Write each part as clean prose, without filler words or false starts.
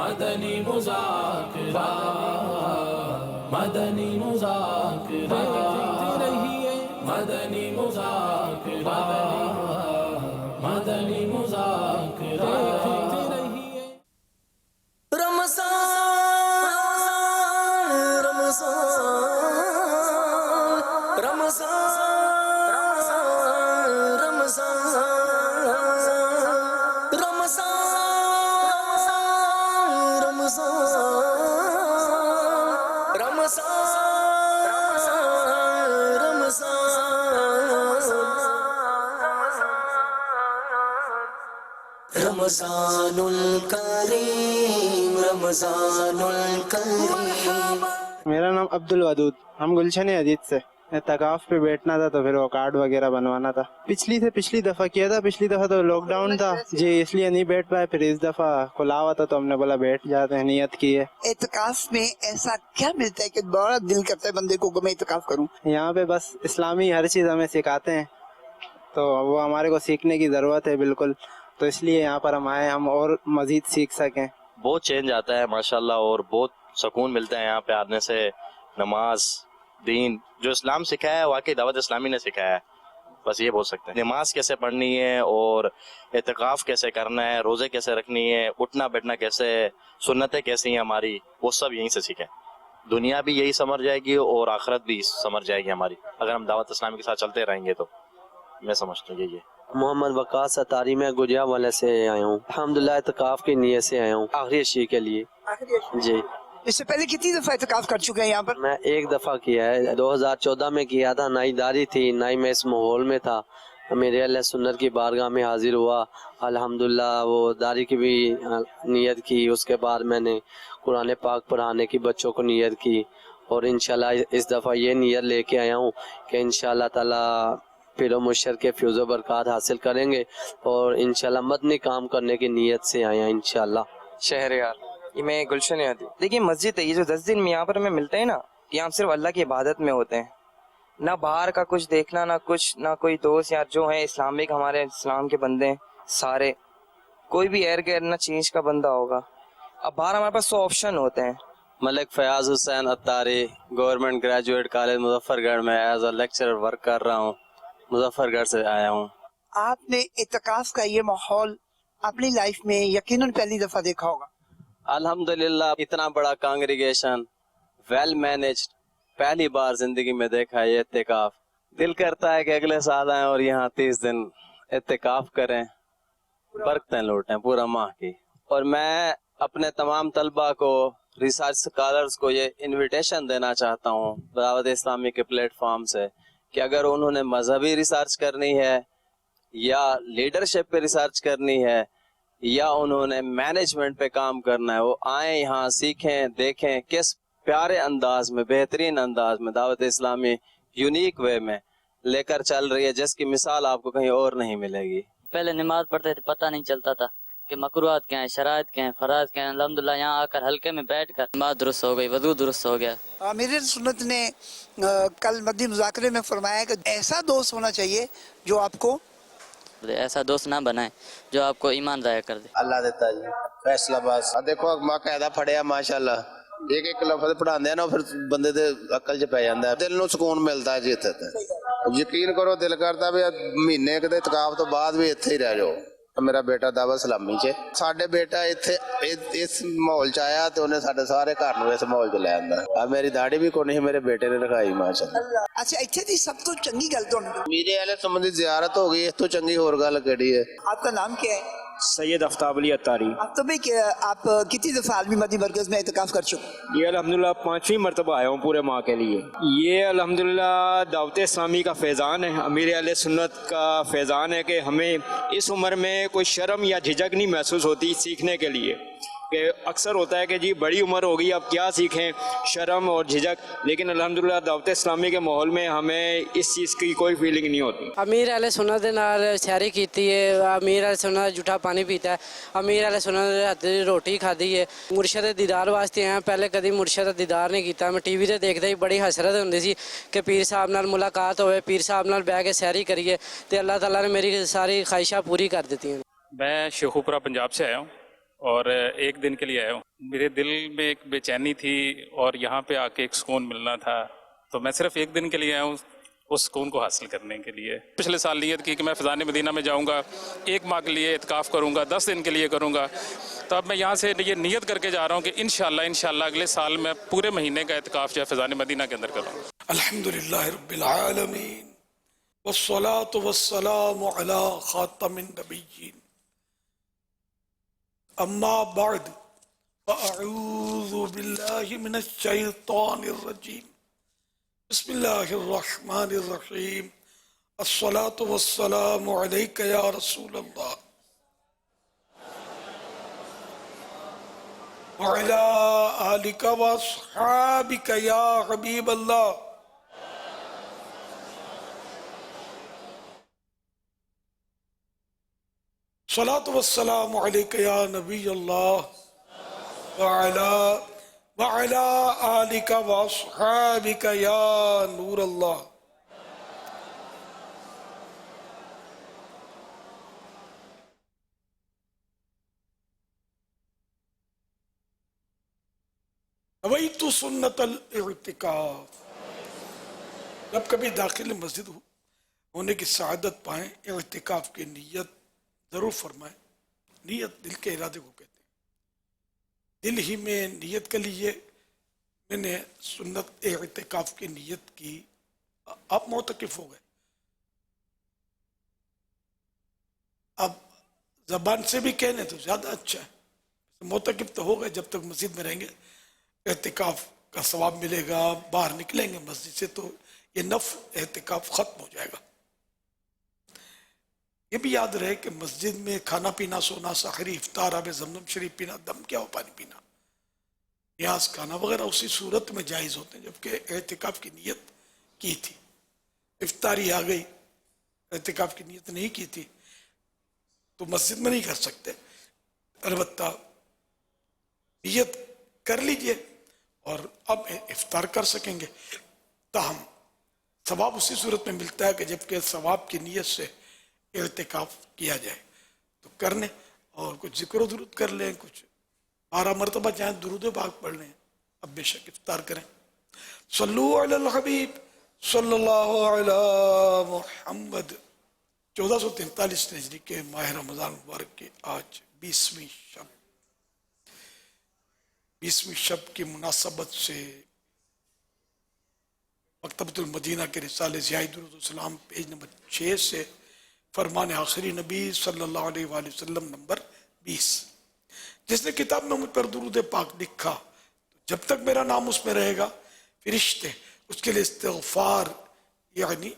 مدنی مذاکرہ مدنی مذاکرہ مدنی مذاکرہ مدنی مذاکرہ رمضان الکریم رمضان الکریم. میرا نام عبد الودود. ہم گلشن حدید سے. اعتکاف پہ بیٹھنا تھا تو پھر وہ کارڈ وغیرہ بنوانا تھا. پچھلی دفعہ کیا تھا. پچھلی دفعہ تو لاک ڈاؤن تھا جی, اس لیے نہیں بیٹھ پائے. پھر اس دفعہ کھلا ہوا تھا تو ہم نے بولا بیٹھ جاتے ہیں, نیت کی ہے. اعتکاف میں ایسا کیا ملتا ہے کہ بڑا دل کرتا ہے بندے کو کہ میں اعتکاف کروں؟ یہاں پہ بس اسلامی ہر چیز ہمیں سکھاتے ہیں, تو وہ ہمارے کو سیکھنے کی ضرورت ہے بالکل. تو اس لیے یہاں پر ہم آئے, ہم اور مزید سیکھ سکیں. بہت چینج آتا ہے ماشاءاللہ, اور بہت سکون ملتا ہے یہاں پہ آنے سے. نماز, دین, جو اسلام سکھایا ہے واقعی دعوت اسلامی نے سکھایا ہے, بس یہ بول سکتے ہیں. نماز کیسے پڑھنی ہے اور اعتکاف کیسے کرنا ہے, روزے کیسے رکھنی ہے, اٹھنا بیٹھنا کیسے ہے, سنتیں کیسی ہیں ہماری, وہ سب یہیں سے سیکھیں. دنیا بھی یہی سمجھ جائے گی اور آخرت بھی سمجھ جائے گی ہماری, اگر ہم دعوت اسلامی کے ساتھ چلتے رہیں گے تو. میں سمجھتا ہوں یہی ہے. محمد وقاص اتاری, میں گجرا والے سے آیا ہوں. الحمدللہ اعتکاف کی نیت سے آیا ہوں, آخری اشی کے لیے. جی. اس سے پہلے کتنی دفعہ اعتکاف کر چکے ہیں یہاں پر؟ میں ایک دفعہ کیا ہے, 2014 میں کیا تھا. نہ ہی داری تھی, نہ ہی میں اس ماحول میں تھا. میرے اللہ سنت کی بارگاہ میں حاضر ہوا. الحمدللہ وہ داری کی بھی نیت کی. اس کے بعد میں نے قرآن پاک پڑھانے کی بچوں کو نیت کی, اور انشاءاللہ اس دفعہ یہ نیت لے کے آیا ہوں کہ انشاءاللہ تعالی پیر و مرشد کے فیض و برکات حاصل کریں گے, اور انشاءاللہ مدنی کام کرنے کی نیت سے آیا انشاءاللہ. شہریار, یہ میں گلشن حدید. دیکھیے مسجد ہے, یہ جو 10 دن میں یہاں پر ہمیں ملتے ہیں نا, کہ ہم صرف اللہ کی عبادت میں ہوتے ہیں. نہ باہر کا کچھ دیکھنا, نہ کچھ, نہ کوئی دوست یار جو ہیں اسلامک ہمارے اسلام کے بندے ہیں سارے, کوئی بھی ایئر گیئر نہ چینج کا بندہ ہوگا. اب باہر ہمارے پاس 100 آپشن ہوتے ہیں. ملک فیاض حسین اتاری, گورنمنٹ گریجویٹ کالج مظفر گڑھ میں ایز اے لیکچرر ورک کر رہا ہوں. مظفر گڑھ سے آیا ہوں. آپ نے اعتکاف کا یہ ماحول اپنی لائف میں یقیناً پہلی دفعہ دیکھا ہوگا. الحمدللہ اتنا بڑا کانگریگیشن, ویل مینجڈ, پہلی بار زندگی میں دیکھا ہے یہ اعتکاف. دل کرتا ہے کہ اگلے سال آئیں اور یہاں 30 دن اعتکاف کریں, برکتیں لوٹیں پورا ماہ کی. اور میں اپنے تمام طلبہ کو, ریسرچ اسکالرز کو یہ انویٹیشن دینا چاہتا ہوں دعوت اسلامی کے پلیٹ فارم سے, کہ اگر انہوں نے مذہبی ریسرچ کرنی ہے یا لیڈرشپ پہ ریسرچ کرنی ہے یا انہوں نے مینجمنٹ پہ کام کرنا ہے, وہ آئیں یہاں, سیکھیں, دیکھیں کس پیارے انداز میں, بہترین انداز میں دعوت اسلامی یونیک وے میں لے کر چل رہی ہے, جس کی مثال آپ کو کہیں اور نہیں ملے گی. پہلے نماز پڑھتے تھے پتہ نہیں چلتا تھا کہ مکروہات کیا ہیں, شرائط کیا ہیں, فرائض کیا ہیں. الحمدللہ یہاں آ کر ہلکے میں بیٹھ کر نماز درست ہو گئی, وضو درست ہو گیا. امیر سنت نے کل مدنی مذاکرے میں فرمایا کہ ایسا دوست ہونا چاہیے جو آپ کو, ایسا دوست نہ بنائیں جو آپ کو ایمان ضائع کر دے. اللہ دیتا جی فیصلہ بس. دیکھو باقاعدہ پڑھیا ماشاءاللہ, ایک ایک لفظ پڑھاندے ہیں نا, پھر بندے دے عقل چ پی جاندا ہے, دل نو سکون ملتا ہے جی اتنے. یقین کرو دل کرتا بھی مہینے کے اعتکاف تو بعد بھی اتنے ہی رہ جاؤ. میرا بیٹا دعوت اسلامی چ, ساڈے بیٹا اتنے اس ماحول چ آیا تو انہیں ساڈے سارے گھر نو اس ماحول چ لے آندا. اب میری داڑھی بھی کوئی نہیں, میرے بیٹے نے رکھائی ماشاءاللہ. اچھا اتنے دی سب تو چنگی گل تو میرے اہل سمندی زیارت ہو گئی, اس تو چنگی اور گل کیڑی ہے. آپ کا نام کیا ہے؟ سید آفتاب علی اتاری. اب تو بھائی آپ کتنی دفعہ عالمی مدنی مرکز میں اعتکاف کر چکے؟ یہ الحمدللہ 5ویں مرتبہ آیا ہوں پورے ماہ کے لیے. یہ الحمدللہ دعوت اسلامی کا فیضان ہے, امیر اہل سنت کا فیضان ہے کہ ہمیں اس عمر میں کوئی شرم یا جھجک نہیں محسوس ہوتی سیکھنے کے لیے. کہ اکثر ہوتا ہے کہ جی بڑی عمر ہوگی اب کیا سیکھیں, شرم اور جھجک, لیکن الحمدللہ دعوت اسلامی کے ماحول میں ہمیں اس چیز کی کوئی فیلنگ نہیں ہوتی. امیر اہل سنت دے نال سحری کیتی ہے, امیر اہل سنت جھوٹا پانی پیتا ہے, امیر اہل سنت دے ہاتھ دی روٹی کھادی ہے. مرشد دیدار واسطے آیا, پہلے کدی مرشد دیدار نہیں کیتا. میں ٹی وی تے دیکھدا ہی بڑی حسرت ہوندی سی کہ پیر صاحب نال ملاقات ہوئے, پیر صاحب نال بیٹھ کے سحری کریے, تے اللہ تعالیٰ نے میری ساری خواہشاں پوری کر دیتی ہیں. میں شیخوپورہ پنجاب سے آیا ہوں. اور ایک دن کے لیے آیا ہوں. میرے دل میں ایک بے چینی تھی اور یہاں پہ آ کے ایک سکون ملنا تھا, تو میں صرف ایک دن کے لیے آیا ہوں اس سکون کو حاصل کرنے کے لیے. پچھلے سال نیت کی کہ میں فیضان مدینہ میں جاؤں گا, 1 ماہ کے لیے اعتکاف کروں گا, 10 دن کے لیے کروں گا. تو اب میں یہاں سے یہ نیت کر کے جا رہا ہوں کہ انشاءاللہ اگلے سال میں پورے مہینے کا اعتکاف جو ہے فیضان مدینہ کے اندر کروں گا. الحمدللہ رب العالمین والصلاة والسلام علی خاتم النبیین اما بعد فاعوذ باللہ من الشیطان الرجیم بسم اللہ الرحمن الرحیم الصلاة والسلام علیک یا رسول اللہ وعلی آلک واصحابک یا حبیب اللہ صلاۃ والسلام علیک یا نبی اللہ وعلی آلک واصحابک یا نور اللہ. نویت سنت الاعتکاف. جب کبھی داخل مسجد ہونے کی سعادت پائیں, اعتکاف کی نیت ضرور فرمائیں. نیت دل کے ارادے کو کہتے ہیں. دل ہی میں نیت کے لیے میں نے سنت اعتکاف کی نیت کی, آپ معتکف ہو گئے. اب زبان سے بھی کہنے تو زیادہ اچھا ہے. معتکف تو ہو گئے, جب تک مسجد میں رہیں گے اعتکاف کا ثواب ملے گا. باہر نکلیں گے مسجد سے تو یہ نفل اعتکاف ختم ہو جائے گا. یہ بھی یاد رہے کہ مسجد میں کھانا پینا, سونا, سحری, افطار, آب زمزم شریف پینا, دم کیا ہو پانی پینا, نیاز کھانا وغیرہ اسی صورت میں جائز ہوتے ہیں جبکہ اعتکاف کی نیت کی تھی. افطاری آ گئی, اعتکاف کی نیت نہیں کی تھی تو مسجد میں نہیں کر سکتے. البتہ نیت کر لیجئے اور اب افطار کر سکیں گے. تاہم ثواب اسی صورت میں ملتا ہے کہ جبکہ ثواب کی نیت سے اعتکاف کیا جائے تو کرنے, اور کچھ ذکر و درود کر لیں, کچھ 12 مرتبہ چاہیں درود پاک پڑھ لیں. اب بے شک افطار کریں. صلو علی الحبیب صلی اللہ علی محمد. 1443 ہجری کے ماہ رمضان مبارک کے آج 20ویں شب کی مناسبت سے مکتبۃ المدینہ کے رسالے ضیاء درود السلام پیج نمبر 6 سے فرمان آخری نبی صلی اللہ علیہ وآلہ وسلم نمبر 20. جس نے کتاب میں مجھ پر درود پاک لکھا جب تک میرا نام اس میں رہے گا فرشتے اس کے لیے استغفار یعنی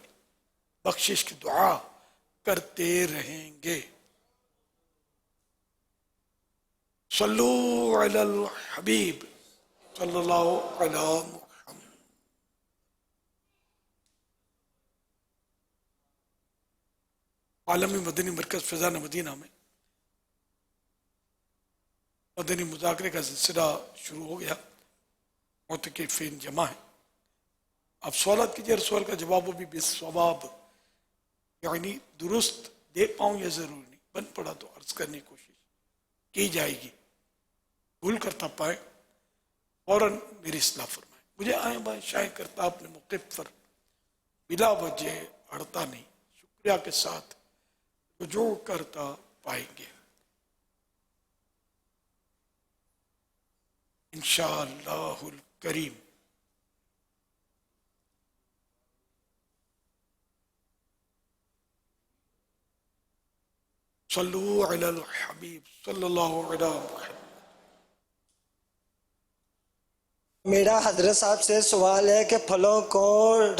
بخشش کی دعا کرتے رہیں گے. صلو علی الحبیب صلی اللہ علی محمد. عالمی مدنی مرکز فیضان مدینہ میں مدنی مذاکرے کا سلسلہ شروع ہو گیا. معتکفین جمع ہیں. آپ سوالات کیجئے, ہر سوال کا جواب بھی بالصواب یعنی درست دے پاؤں یا ضرور نہیں, بن پڑا تو عرض کرنے کی کوشش کی جائے گی. بھول کرتا پائے فوراً میری اصلاح فرمائے. مجھے آئیں بائیں شائع کرتا اپنے موقف پر بلا وجہ اڑتا نہیں. شکریہ کے ساتھ رجوع کرتا پائیں گے انشاءاللہ الکریم. صلو علی الحبیب صلی اللہ علیہ وسلم. میرا حضرت صاحب سے سوال ہے کہ پھلوں کو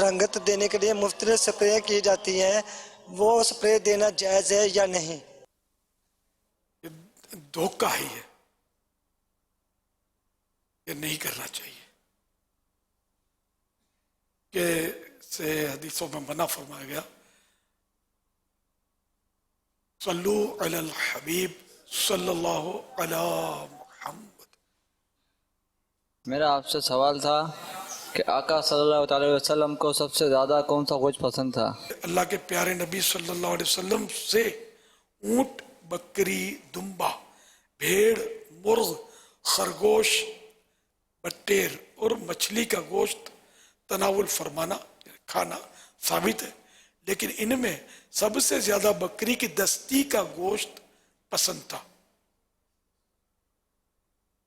رنگت دینے کے لیے مختلف سپرے کی جاتی ہیں, وہ سپرے دینا جائز ہے یا نہیں؟ دھوکہ ہی ہے, یہ نہیں کرنا چاہیے. کہ سے حدیثوں میں منع فرمایا گیا صلو علی الحبیب صلی اللہ علی محمد. میرا آپ سے سوال تھا کہ آقا صلی اللہ علیہ وسلم کو سب سے زیادہ کون سا گوشت پسند تھا؟ اللہ کے پیارے نبی صلی اللہ علیہ وسلم سے اونٹ, بکری, دمبا भेड़, मुर्ग, खरगोश, बटेर और मछली का गोश्त तनावुल फरमाना खाना साबित है, लेकिन इनमें सबसे ज्यादा बकरी की दस्ती का गोश्त पसंद था।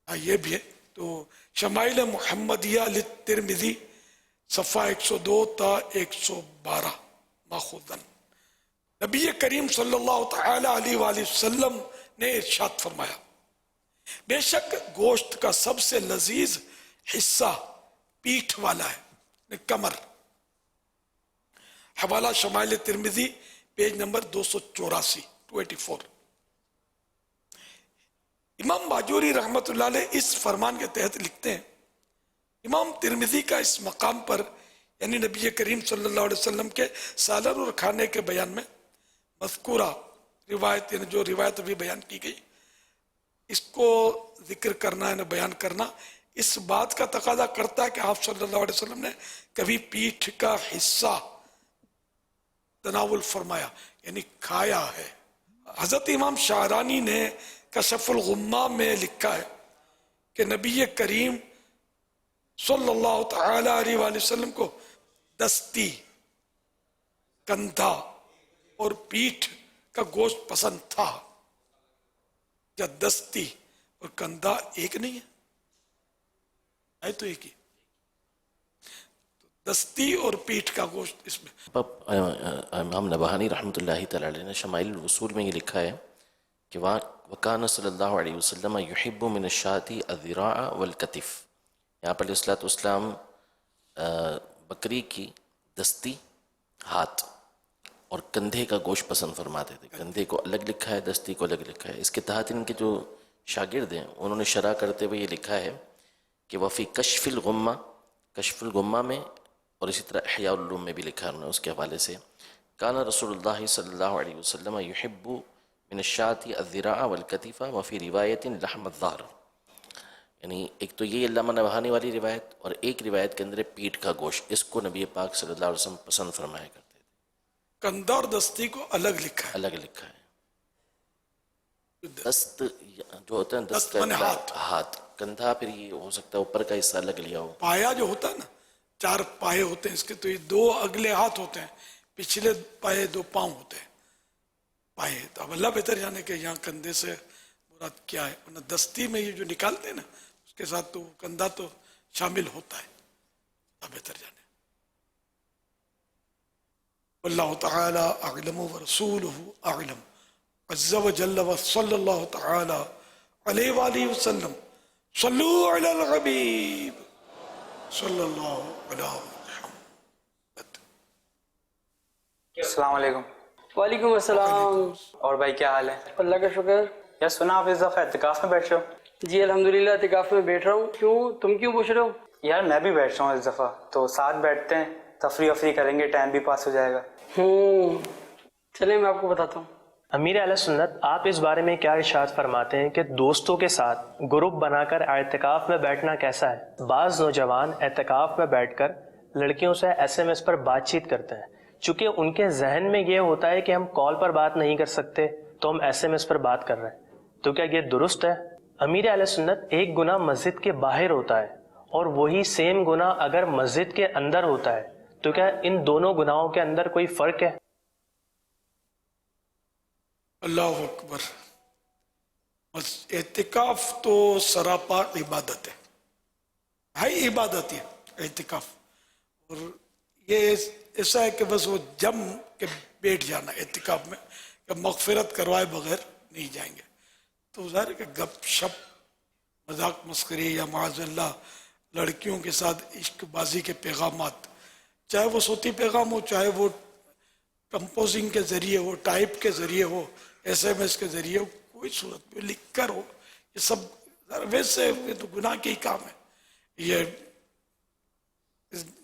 ये भी है। तो शमाइल मुहम्मदिया तिरमिजी सफ़ा 102 ता 112 माखूदन नबी करीम सल्लल्लाहु तआला अलैहि वसल्लम ने इरशाद फरमाया, बेशक गोश्त का सबसे लजीज हिस्सा पीठ वाला है, कमर। हवाला शमाइल तिरमिजी पेज नंबर 284। इमाम बाजूरी रहमतुल्लाह अलैह इस फरमान के तहत लिखते हैं, इमाम तिरमिजी का इस मकाम पर यानी नबी करीम सल्लल्लाहु अलैहि वसल्लम के सालन और खाने के बयान में मज़कूरा रिवायत यानी जो रिवायत अभी बयान की गई, इसको जिक्र करना है, बयान करना इस बात का तकाजा करता है कि आप सल्लल्लाहु अलैहि वसल्लम ने कभी पीठ का हिस्सा तनावुल फरमाया यानी खाया है। हजरत इमाम शाहरानी ने कशफुल गुम्मा में लिखा है कि नबी करीम सल्लल्लाहु तआला अलैहि वसल्लम को दस्ती, कंधा और पीठ का गोश्त पसंद था। क्या दस्ती और कंधा एक नहीं है तो एक ही, दस्ती और पीठ का गोश्त इसमें। इमाम नबहानी रहमतुल्लाहि तआला अलैह ने शमाइल उसूल में ये लिखा है कि वकान सल्लल्लाहु अलैहि वसल्लम युहिब्बु मिन अश-शाती अज़िराअ वल कतिफ। यहाँ पर अलैहिस्सलाम बकरी की दस्ती, हाथ और कंधे का गोश्त पसंद फरमाते थे। कंधे को अलग लिखा है, दस्ती को अलग लिखा है। इसके तहत इनके जो शागिर्द हैं उन्होंने शरह करते हुए ये लिखा है कि वफ़ी कशफुल गुम्मा में और इसी तरह इहया उल-उलूम में भी लिखा है उन्होंने उसके हवाले से, काना रसूलुल्लाह सल्लल्लाहु अलैहि वसल्लम युहिब्बु मिन अश-शाती अज़िराअ वल कतिफ़ा व फ़ी रिवायतिन लहम अज़्ज़ार। यानी एक तो ये अल्लामा नबहानी वाली रिवायत और एक रिवायत के अंदर पीठ का गोश्त, इसको नबी पाक सल्लल्लाहु अलैहि वसल्लम पसंद फरमाया करते थे। कंधा और दस्ती को अलग लिखा है, अलग लिखा है। दस्त जो होता है दस्त माने हाथ, कंधा फिर ये हो सकता है ऊपर का हिस्सा अलग लिया हो। पाया जो होता है ना, 4 पाए होते हैं इसके, तो ये 2 अगले हाथ होते हैं, पिछले पाए 2 पांव होते हैं पाए। तो अब अल्लाह बेहतर जाने के यहाँ कंधे से मुराद क्या है, वरना दस्ती में ये जो निकालते हैं ना उसके साथ तो कंधा तो शामिल होता है, अल्लाह बेहतर जाने। वल्लाहु तआला अअलम व रसूलुहु अअलम अज़्ज़ा व जल्ल व सल्लल्लाहु तआला अलैहि व सल्लम सल्लू अलल हबीब सल्लल्लाहु अलैहि मुहम्मद। अस्सलाम वालेकुम। वालेकुम अस्सलाम। और भाई क्या हाल है? अल्लाह का शुक्र। यार सुना आप इस दफ़ा इत्तिकाफ में बैठ रहे हो? जी अल्हम्दुलिल्लाह इत्तिकाफ में बैठ रहा हूँ। क्यों, तुम क्यों पूछ रहे हो? यार मैं भी बैठ रहा हूँ इस दफ़ा, तो साथ बैठते हैं, तफरी करेंगे, टाइम भी पास हो जाएगा। चलिए मैं आपको बताता हूँ। अमीर अहले सुन्नत, आप इस बारे में क्या इरशाद फरमाते हैं कि दोस्तों के साथ ग्रुप बनाकर एतिकाफ में बैठना कैसा है? बाज़ नौजवान एतिकाफ में बैठकर लड़कियों से SMS पर बातचीत करते हैं, चूँकि उनके जहन में ये होता है कि हम कॉल पर बात नहीं कर सकते तो हम SMS पर बात कर रहे हैं, तो क्या ये दुरुस्त है? अमीर अहले सुन्नत, एक गुनाह मस्जिद के बाहर होता है और वही सेम गुनाह अगर मस्जिद के अंदर होता है, तो क्या इन दोनों गुनाहों के अंदर कोई फ़र्क है? अल्लाह अकबर। एतिकाफ तो सरापा इबादत है, हाई इबादत है एतिकाफ। और ये ऐसा है कि बस वो जम के बैठ जाना एतिकाफ में, कि मगफिरत करवाए बगैर नहीं जाएंगे। तो ज़ाहिर है कि गप शप, मजाक मस्करी या माज़अल्लाह लड़कियों के साथ इश्कबाजी के पैगामात, चाहे वो सूती पैगाम हो, चाहे वो कंपोजिंग के ज़रिए हो, टाइप के ज़रिए हो, SMS के ज़रिए हो, कोई सूरत में लिख कर हो, ये सब वैसे ये तो गुनाह के ही काम है। ये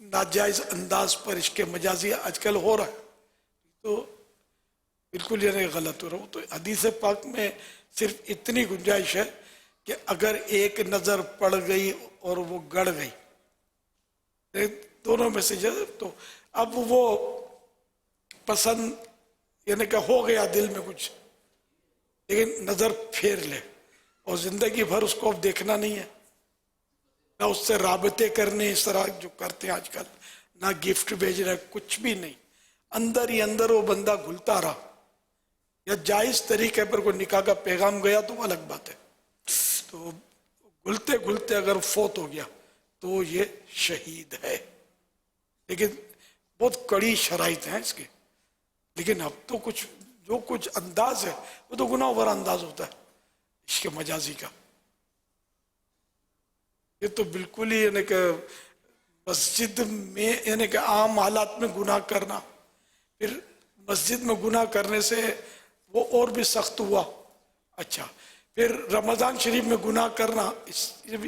नाजायज़ अंदाज पर इसके मजाजी आजकल हो रहा है, तो बिल्कुल ये नहीं गलत हो रहा हो। तो हदीस पाक में सिर्फ इतनी गुंजाइश है कि अगर एक नज़र पड़ गई और वो गड़ गई, दोनों में से तो अब वो पसंद यानी कि हो गया दिल में कुछ, लेकिन नज़र फेर ले और जिंदगी भर उसको अब देखना नहीं है, ना उससे राबते करने इस तरह जो करते हैं आजकल, ना गिफ्ट भेज रहे, कुछ भी नहीं, अंदर ही अंदर वो बंदा घुलता रहा। या जायज तरीके पर कोई निकाह का पैगाम गया तो अलग बात है, तो घुलते घुलते अगर फौत हो गया तो ये शहीद है। लेकिन बहुत कड़ी शराइत हैं इसके, लेकिन अब तो कुछ जो कुछ अंदाज है वो तो गुनाह भरा अंदाज होता है इसके मजाजी का। ये तो बिल्कुल ही यानी कि मस्जिद में यानी कि आम हालात में गुनाह करना, फिर मस्जिद में गुनाह करने से वो और भी सख्त हुआ। अच्छा, फिर रमज़ान शरीफ में गुनाह करना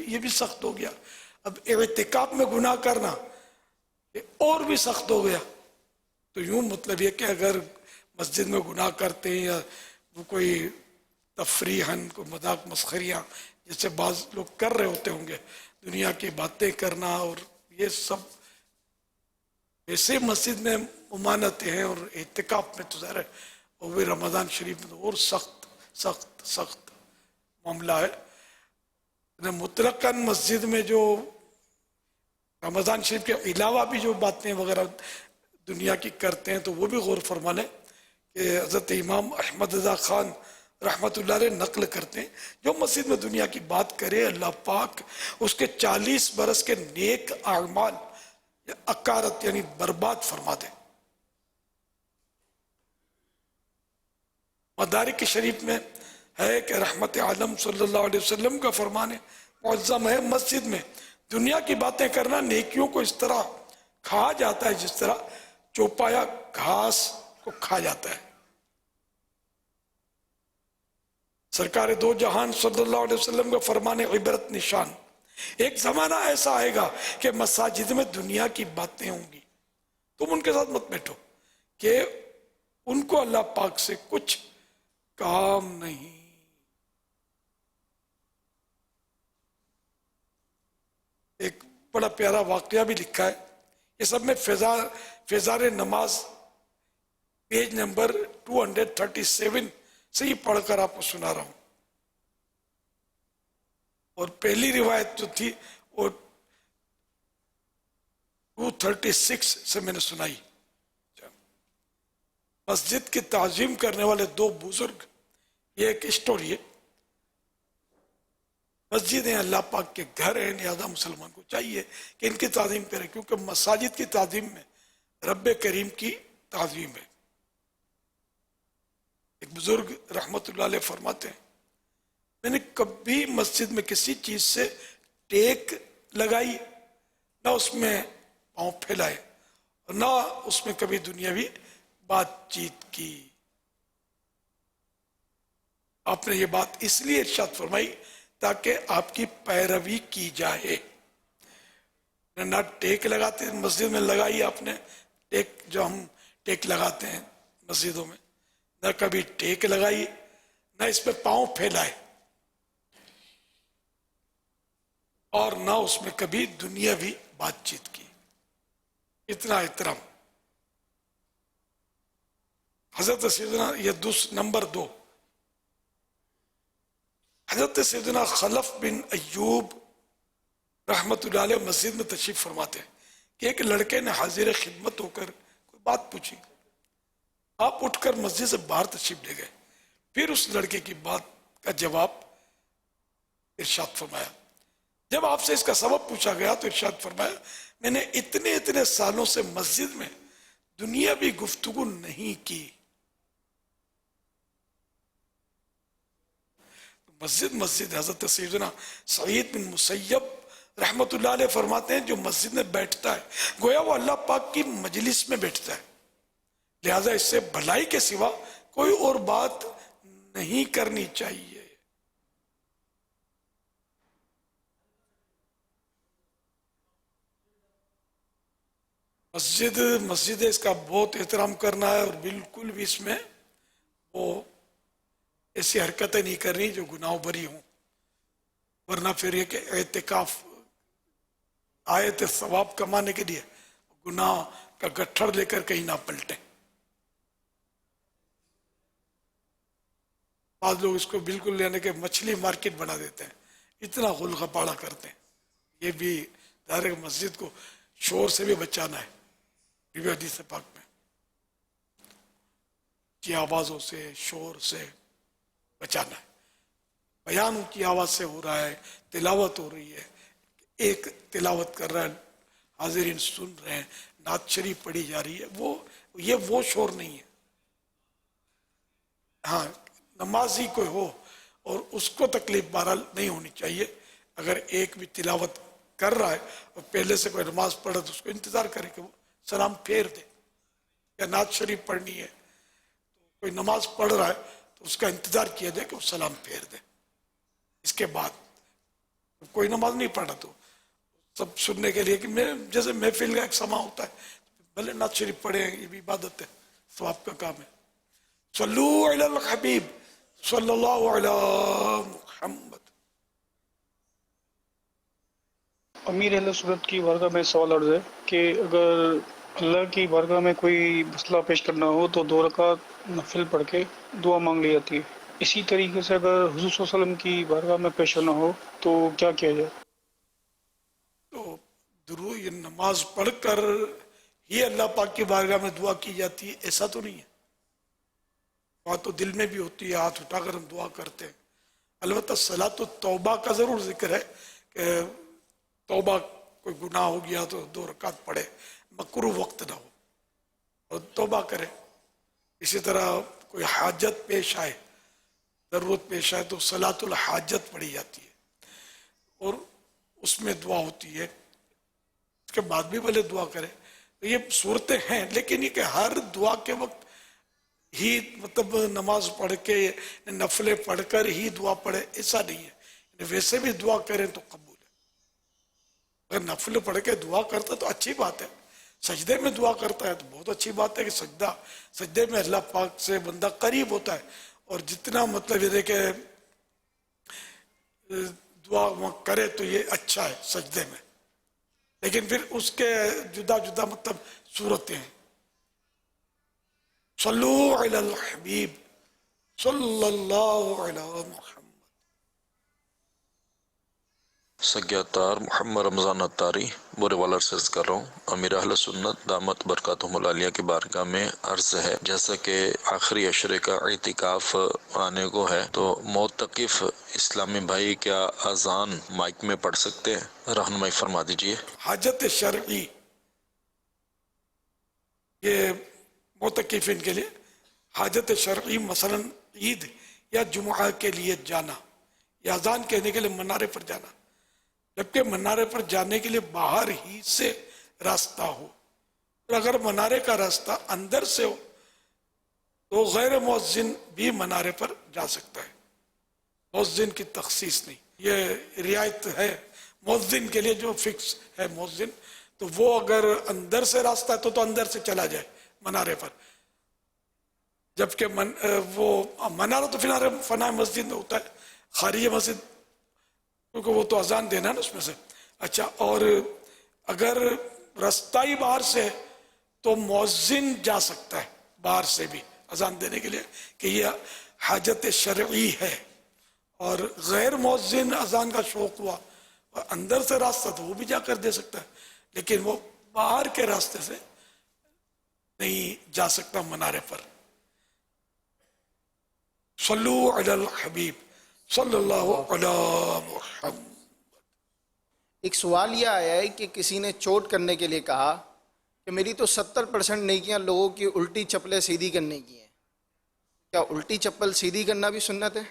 ये भी सख्त हो गया। अब इतिकाफ में गुनाह करना ये और भी सख्त हो गया। तो यूं मतलब ये कि अगर मस्जिद में गुनाह करते हैं या वो कोई तफरीहन को मजाक मस्खरियाँ जैसे बाज लोग कर रहे होते होंगे, दुनिया की बातें करना और ये सब, ऐसे मस्जिद में ममानतें हैं और इतिकाफ में तो ज़रा और भी रमज़ान शरीफ में तो और सख्त सख्त सख्त मामला है। मुतलकन मस्जिद में जो रमज़ान शरीफ के अलावा भी जो बातें वगैरह दुनिया की करते हैं तो वो भी गौर फरमा लें कि हज़रत इमाम अहमद रज़ा खान रहमतुल्लाह अलैह नकल करते हैं, जो मस्जिद में दुनिया की बात करे अल्लाह पाक उसके 40 बरस के नेक आमाल अकारत यानी बर्बाद फरमा दे। मदारिक शरीफ में है कि रहमत आलम सल्लल्लाहु अलैहि वसल्लम का फरमान है, मुअज़्ज़म है मस्जिद में दुनिया की बातें करना नेकियों को इस तरह खा जाता है जिस तरह चौपाया घास को खा जाता है। सरकार दो जहान सल्लल्लाहु अलैहि वसल्लम का फरमान इबरत निशान, एक जमाना ऐसा आएगा कि मसाजिद में दुनिया की बातें होंगी, तुम उनके साथ मत बैठो कि उनको अल्लाह पाक से कुछ काम नहीं। एक बड़ा प्यारा वाकया भी लिखा है, ये सब में फेजार नमाज पेज नंबर 237 से ही पढ़कर आपको सुना रहा हूं। और पहली रिवायत जो थी वो 236 से मैंने सुनाई। मस्जिद की ताजीम करने वाले दो बुजुर्ग, ये एक स्टोरी है। मस्जिदें अल्लाह पाक के घर हैं, लिहाजा मुसलमान को चाहिए कि इनकी ताजीम करें, क्योंकि मसाजिद की ताजीम में रब्बे करीम की ताजीम है। एक बुजुर्ग रहमतुल्लाह अलैह फरमाते हैं, मैंने कभी मस्जिद में किसी चीज से टेक लगाई, ना उसमें पांव फैलाए, और ना उसमें कभी दुनियावी बातचीत की। आपने ये बात इसलिए इरशाद फरमाई ताकि आपकी पैरवी की जाए। ना टेक लगाते मस्जिद में लगाई आपने, टेक जो हम टेक लगाते हैं मस्जिदों में, ना कभी टेक लगाई, ना इसमें पांव फैलाए, और ना उसमें कभी दुनियावी बातचीत की। इतना एहतराम। हजरत सैयदना ये नंबर 2, हजरत सैयदना खलफ बिन अय्यूब रहमतुल्लाह अलैह मस्जिद में तशरीफ फरमाते हैं कि एक लड़के ने हाजिर खिदमत होकर कोई बात पूछी। आप उठकर मस्जिद से बाहर तशरीफ ले गए। फिर उस लड़के की बात का जवाब इरशाद फरमाया। जब आपसे इसका सबब पूछा गया तो इरशाद फरमाया, मैंने इतने इतने सालों से मस्जिद में दुनियावी गुफ्तगू नहीं की। मस्जिद हजरत सैयदना सईद बिन मुसय्यब रहमतुल्लाह अलैह फरमाते हैं, जो मस्जिद में बैठता है गोया वो अल्लाह पाक की मजलिस में बैठता है, लिहाजा इससे भलाई के सिवा कोई और बात नहीं करनी चाहिए। मस्जिद इसका बहुत एहतराम करना है और बिल्कुल भी इसमें वो ऐसी हरकतें नहीं करनी जो गुनाह भरी हों, वरना फिर ये कि एहतिकाफ आए थे सवाब कमाने के लिए, गुनाह का गट्ठर लेकर कहीं ना पलटे। بعض लोग इसको बिल्कुल यानी कि मछली मार्केट बना देते हैं, इतना गुल गपाड़ा करते हैं। ये भी डायरेक्ट मस्जिद को शोर से भी बचाना है, ये हदीस पाक में की आवाज़ों से, शोर से बचाना है। बयान उनकी आवाज़ से हो रहा है, तिलावत हो रही है, एक तिलावत कर रहा है, हाजिरीन सुन रहे हैं, नात शरीफ पढ़ी जा रही है, वो शोर नहीं है। हाँ, नमाजी कोई हो और उसको तकलीफ बहरहाल नहीं होनी चाहिए। अगर एक भी तिलावत कर रहा है और पहले से कोई नमाज पढ़ा तो उसको इंतज़ार करे कि वो सलाम फेर दे, या नात शरीफ पढ़नी है तो कोई नमाज पढ़ रहा है तो उसका इंतज़ार किया जाए कि वो सलाम फेर दे। इसके बाद कोई नमाज नहीं पढ़ा तो सब सुनने के लिए कि मैं जैसे महफिल का एक समा होता है, भले नात शरीफ पढ़े, ये भी इबादत है, सवाब का काम है। सल्लू अलल हबीब सल्लल्लाहु अलैहि मुहम्मद। अमीर अहले सुन्नत की बारगाह में सवाल अर्ज है कि अगर अल्लाह की बारगाह में कोई मसला पेश करना हो तो 2 रकात नफिल पढ़ के दुआ मांग ली जाती है। इसी तरीके से अगर हुजूर सल्लल्लाहु अलैहि वसल्लम की बारगाह में पेश होना हो तो क्या किया जाए? तो दुरूद ये नमाज पढ़कर ही अल्लाह पाक की बारगाह में दुआ की जाती है, ऐसा तो नहीं है। बात तो दिल में भी होती है, हाथ उठाकर हम दुआ करते हैं। अलबत्ता सलात तौबा का जरूर जिक्र है कि तौबा कोई गुनाह हो गया तो 2 रकात पढ़े, मकरूह वक्त ना हो और तौबा करे। इसी तरह कोई हाजत पेश आए, जरूरत पेश आए तो सलातुल हाजत पढ़ी जाती है और उसमें दुआ होती है। उसके बाद भी भले दुआ करे, तो ये सूरतें हैं, लेकिन ये कि हर दुआ के वक्त ही मतलब नमाज पढ़ के नफले पढ़कर ही दुआ पढ़े, ऐसा नहीं है। वैसे भी दुआ करें तो कबूल है। अगर नफले पढ़ के दुआ करता तो अच्छी बात है, सजदे में दुआ करता है तो बहुत अच्छी बात है कि सजदे में अल्लाह पाक से बंदा करीब होता है। और जितना मतलब ये देखे दुआ करे तो ये अच्छा है सजदे में, लेकिन फिर उसके जुदा जुदा मतलब सूरतें हैं। सल्लू अलल हबीब सल्लल्लाहु अलैहि मुहम्मद। सज्ञातार मोहम्मद रमज़ान अत्तारी बोरेवाला से अर्ज़ कर रहा हूँ। अमीर अहले सुन्नत दामत बरकातुहुमुल आलिया की बारगाह में अर्ज़ है, जैसा कि आखिरी अशरे का इतिकाफ आने को है तो मोतकिफ इस्लामी भाई क्या अजान माइक में पढ़ सकते हैं? रहनुमाई फरमा दीजिए। हाजत शरई ये मोतकिफिन के लिए हाजत शरई, मसलन ईद या जुमा के लिए जाना या अजान कहने के लिए मनारे पर जाना, जबकि मनारे पर जाने के लिए बाहर ही से रास्ता हो। और अगर मनारे का रास्ता अंदर से हो तो गैर मुअज्जिन भी मनारे पर जा सकता है, मुअज्जिन की तखसीस नहीं। ये रियायत है मुअज्जिन के लिए, जो फिक्स है मुअज्जिन, तो वो अगर अंदर से रास्ता है तो अंदर से चला जाए मनारे पर, जबकि वो मनारा तो फिर फना मस्जिद में होता है, खारिज मस्जिद, क्योंकि वो तो अजान देना है ना उसमें से। अच्छा, और अगर रास्ता ही बाहर से है तो मुअज्जिन जा सकता है बाहर से भी अजान देने के लिए कि ये हाजत शरई है। और गैर मुअज्जिन अजान का शौक हुआ और अंदर से रास्ता तो वो भी जाकर दे सकता है, लेकिन वो बाहर के रास्ते से नहीं जा सकता मनारे पर। सल्लू अलल हबीब सल्लल्लाहु अलैहि मुहम्मद। एक सवाल यह आया है कि किसी ने चोट करने के लिए कहा कि मेरी तो 70% नेकियां लोगों की उल्टी चप्पलें सीधी करने की हैं, क्या उल्टी चप्पल सीधी करना भी सुन्नत है?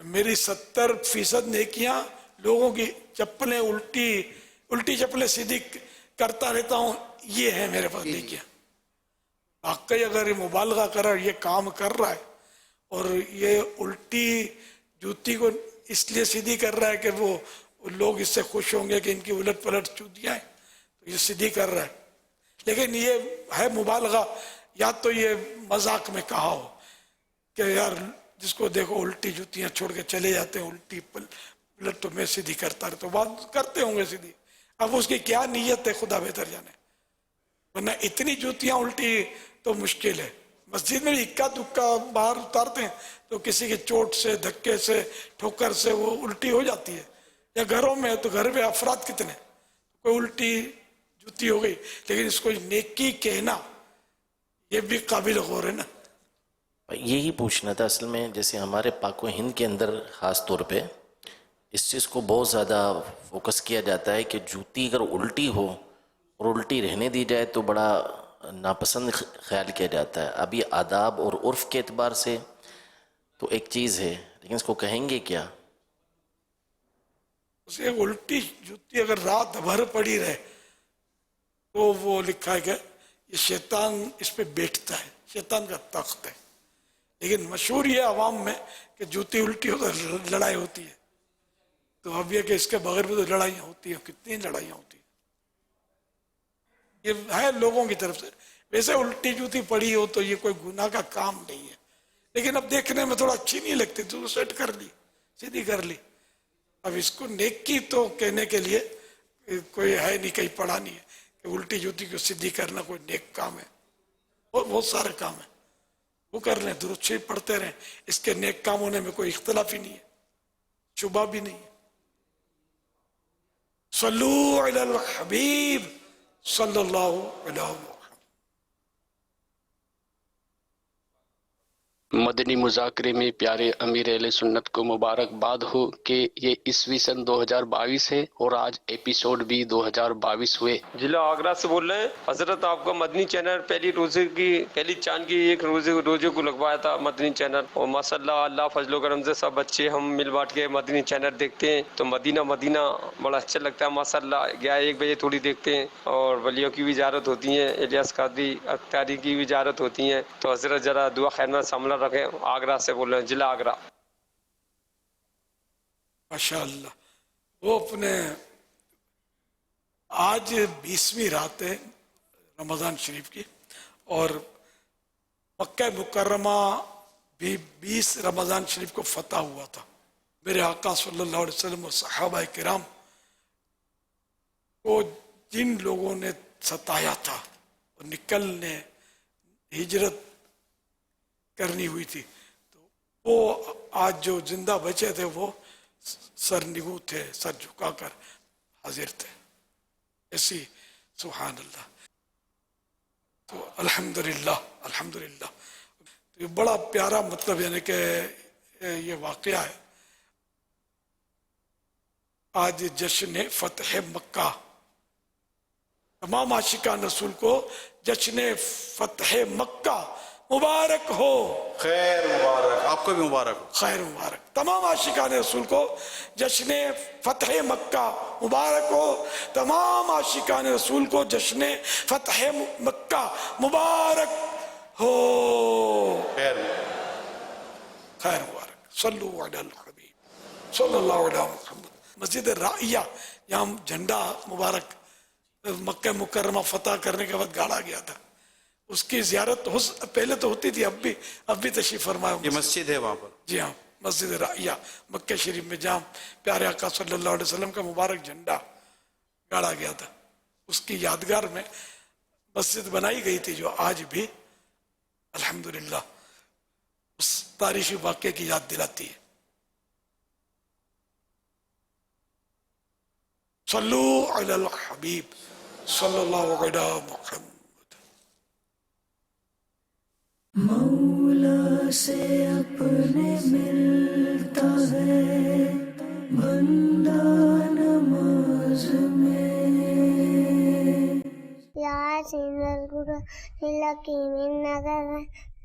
मेरी 70% नेकियां लोगों की चप्पलें उल्टी चप्पलें सीधी करता रहता हूँ, ये है मेरे पास नेकियां। वाकई अगर ये मुबालगा कर ये काम कर रहा है और ये उल्टी जूती को इसलिए सीधी कर रहा है कि वो लोग इससे खुश होंगे कि इनकी उलट पलट जूतियाँ हैं, तो ये सीधी कर रहा है। लेकिन ये है मुबालगा, या तो ये मजाक में कहा हो कि यार जिसको देखो उल्टी जूतियाँ छोड़ के चले जाते हैं, उल्टी पलट तो मैं सीधी करता रहे, तो बात करते होंगे सीधी। अब उसकी क्या नीयत है खुदा बेहतर जाने, वरना इतनी जूतियाँ उल्टी तो मुश्किल है। मस्जिद में भी इक्का दुक्का बाहर उतारते हैं तो किसी की चोट से, धक्के से, ठोकर से वो उल्टी हो जाती है। या घरों में, तो घर में अफराद कितने, कोई उल्टी जूती हो गई, लेकिन इसको नेकी कहना ये भी काबिल गौर है ना। यही पूछना था असल में, जैसे हमारे पाको हिंद के अंदर ख़ास तौर पे इस चीज़ को बहुत ज़्यादा फोकस किया जाता है कि जूती अगर उल्टी हो और उल्टी रहने दी जाए तो बड़ा नापसंद ख्याल किया जाता है। अभी आदाब और उर्फ़ के एतबार से तो एक चीज़ है, लेकिन इसको कहेंगे क्या? उसे उल्टी जूती अगर रात भर पड़ी रहे तो वो लिखा है कि ये शैतान इस पे बैठता है, शैतान का तख्त है। लेकिन मशहूर ये आवाम में कि जूती उल्टी हो तो लड़ाई होती है, तो अब ये कि इसके बगैर भी तो लड़ाइयाँ होती हैं, कितनी लड़ाइयाँ होती हैं, ये है लोगों की तरफ से। वैसे उल्टी जूती पड़ी हो तो ये कोई गुनाह का काम नहीं है, लेकिन अब देखने में थोड़ा अच्छी नहीं लगती तो सेट कर ली, सीधी कर ली। अब इसको नेकी तो कहने के लिए कोई है नहीं, कहीं पढ़ा नहीं है कि उल्टी जूती को सीधी करना कोई नेक काम है। और बहुत सारे काम है, वो कर लें, दुरूद शरीफ पढ़ते रहें, इसके नेक काम होने में कोई इख्तलाफ ही नहीं है, शुबा भी नहीं है। सल्लू अलल हबीब सल्लल्लाहु अलैहि वसल्लम। मदनी मुज़ाकरे में प्यारे अमीर अहले सुन्नत को मुबारकबाद हो कि ये ईस्वी सन 2022 है और आज एपिसोड भी 2022 हुए। जिला आगरा से बोल रहे हैं। हजरत आपका मदनी चैनल पहली चांद की एक रोजे को लगवाया था मदनी चैनल, और माशाल्लाह अल्लाह फजलो करम से सब बच्चे हम मिल बांट के मदनी चैनल देखते हैं तो मदीना बड़ा अच्छा लगता है माशाल्लाह। 1 बजे थोड़ी देखते हैं और वलियों की भी ज़ियारत होती है, इलियास कादरी अख्तियारी की भी ज़ियारत होती है। तो हजरत जरा दुआ खैर में सामला रखें। आगरा से बोल रहे हैं, जिला आगरा। माशाअल्लाह। वो अपने आज 20वीं रात है रमज़ान शरीफ की, और मक्का मुकर्रमा भी 20 रमज़ान शरीफ को फतह हुआ था। मेरे आका सल्लल्लाहु अलैहि वसल्लम और सहाबा किराम को जिन लोगों ने सताया था और निकलने हिजरत करनी हुई थी, तो वो आज जो जिंदा बचे थे वो सर निगू थे, सर झुकाकर हाजिर थे। ऐसी सुभान अल्लाह। तो अल्हम्दुलिल्लाह अल्हम्दुलिल्लाह। तो ये बड़ा प्यारा मतलब यानी कि ये वाकया है। आज जश्न फतह मक्का, तमाम आशिकान रसूल को जश्न फतह मक्का मुबारक हो। खैर मुबारक, आपको भी मुबारक हो। खैर मुबारक। तमाम आशिकान रसूल को जश्न फतह मक्का मुबारक हो। तमाम आशिकान रसूल को जश्न फतह मक्का मुबारक हो। खैर मुबारक। सल्लु अलल हबीब सल्लल्लाहु अलैहि वसल्लम। मस्जिद राइया, यहाँ झंडा मुबारक मक्का मुकर्रमा फतह करने के बाद गाड़ा गया था, उसकी ज़ियारत पहले तो होती थी, अब भी तशरीफ फरमाया। ये मस्जिद है वहाँ पर? जी हाँ, मस्जिद राइया मक्का शरीफ में, जहाँ प्यारे आका सल्लल्लाहु अलैहि वसल्लम का मुबारक झंडा गाड़ा गया था, उसकी यादगार में मस्जिद बनाई गई थी, जो आज भी अल्हम्दुलिल्लाह उस तारीखी वाक़े की याद दिलाती है। सल्लू अलल हबीब सल्लल्लाहु अलैहि वसल्लम। मौला से अपने मिलता है बंदा नमाज में। यासीन लकी नगर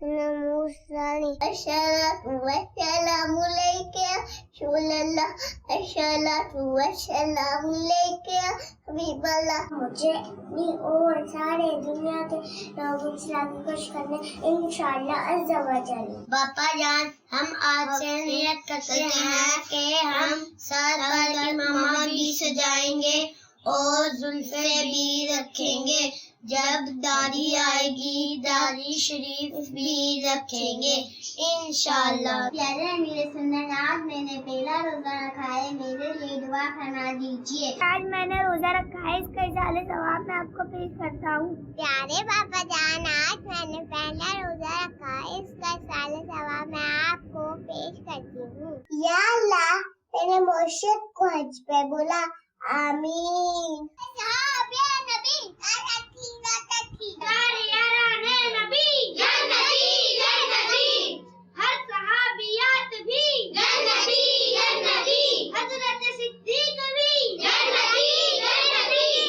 नमूसली अस्सलातु वस्सलामु अलैका रसूलल्लाह अस्सलातु वस्सलामु अलैका हबीबल्लाह। मुझे भी और सारे दुनिया के लोगों को खुश करने इंशाअल्लाह अज़्ज़ा व जल। बापा जान, हम आपसे नियत करते हैं कि हम सर पर इमामा भी सजाएंगे और जुल्फे भी रखेंगे। जब दाढ़ी आएगी दाढ़ी शरीफ भी रखेंगे इंशाल्लाह। प्यारे मेरे सुन्नत, आज मैंने पहला रोजा रखा है, मेरे लिए दुआ करना दीजिए। आज मैंने रोजा रखा है, इसका इजाले सवाब मैं आपको पेश करता हूँ। प्यारे पापा जान, आज मैंने पहला रोजा रखा है, इसका इजाले सवाब मैं आपको पेश करती हूँ। या अल्लाह, मैंने मुर्शिद को हज पे बोला, आमीन।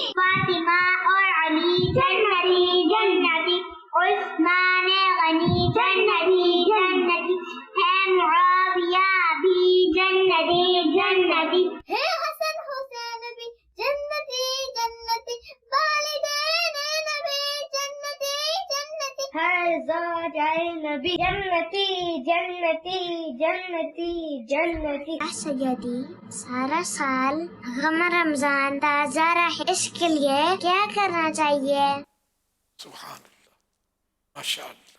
फातिमा और अली जन्नती जन्नती, उस्मान गनी जन्नती जन्नती, है मुआविया भी जन्नती जन्नती, है हसन हुसैन भी जन्नती जन्नती, वालिदैन नबी जन्नती जन्नती, हर ज़ौजाए नबी जन्नती जन्नती जन्नती जन्नती। सैयदी, सारा साल गम रमजान ताज़ा रहे, इसके लिए क्या करना चाहिए? सुभान अल्लाह, माशाअल्लाह।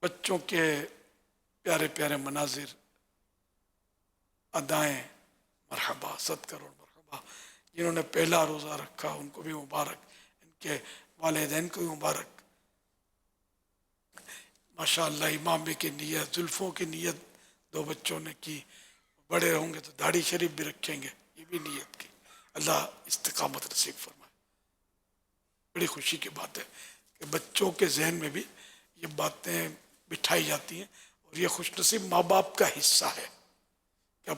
बच्चों के प्यारे प्यारे मनाजिर, अदाएं, मरहबा, 7 करोड़ मरहबा। जिन्होंने पहला रोज़ा रखा उनको भी मुबारक, इनके वालिदैन को भी मुबारक। माशाअल्लाह, इमाम की नियत, जुल्फ़ों की नियत 2 बच्चों ने की, बड़े होंगे तो दाढ़ी शरीफ भी रखेंगे, ये भी नियत की। अल्लाह इस्तिकामत नसीब फरमाए। बड़ी खुशी की बात है कि बच्चों के जहन में भी ये बातें बिठाई जाती हैं, और ये खुशनसीब माँ बाप का हिस्सा है कि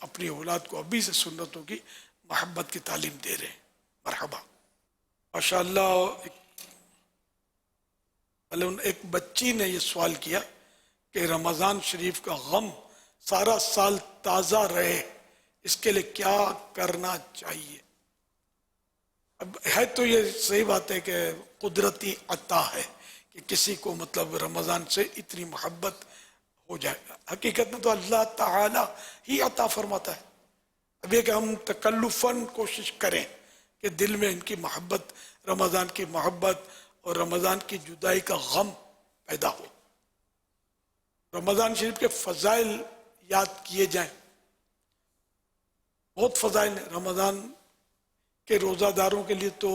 अपनी औलाद को अभी से सुन्नतों की मोहब्बत की तालीम दे रहे हैं। मरहबा। माशाअल्लाह, एक बच्ची ने ये सवाल किया कि रमज़ान शरीफ का गम सारा साल ताज़ा रहे, इसके लिए क्या करना चाहिए? अब है तो ये सही बात है कि कुदरती अता है कि किसी को मतलब रमज़ान से इतनी मोहब्बत हो जाए। हकीकत में तो अल्लाह ताला ही अता फरमाता है। अब ये कि हम तकल्लुफ़न कोशिश करें कि दिल में इनकी मोहब्बत, रमज़ान की मोहब्बत और रमज़ान की जुदाई का गम पैदा हो। रमज़ान शरीफ के फ़ज़ाइल याद किए जाएं। बहुत फ़ज़ाइल है रमज़ान के। रोज़ादारों के लिए तो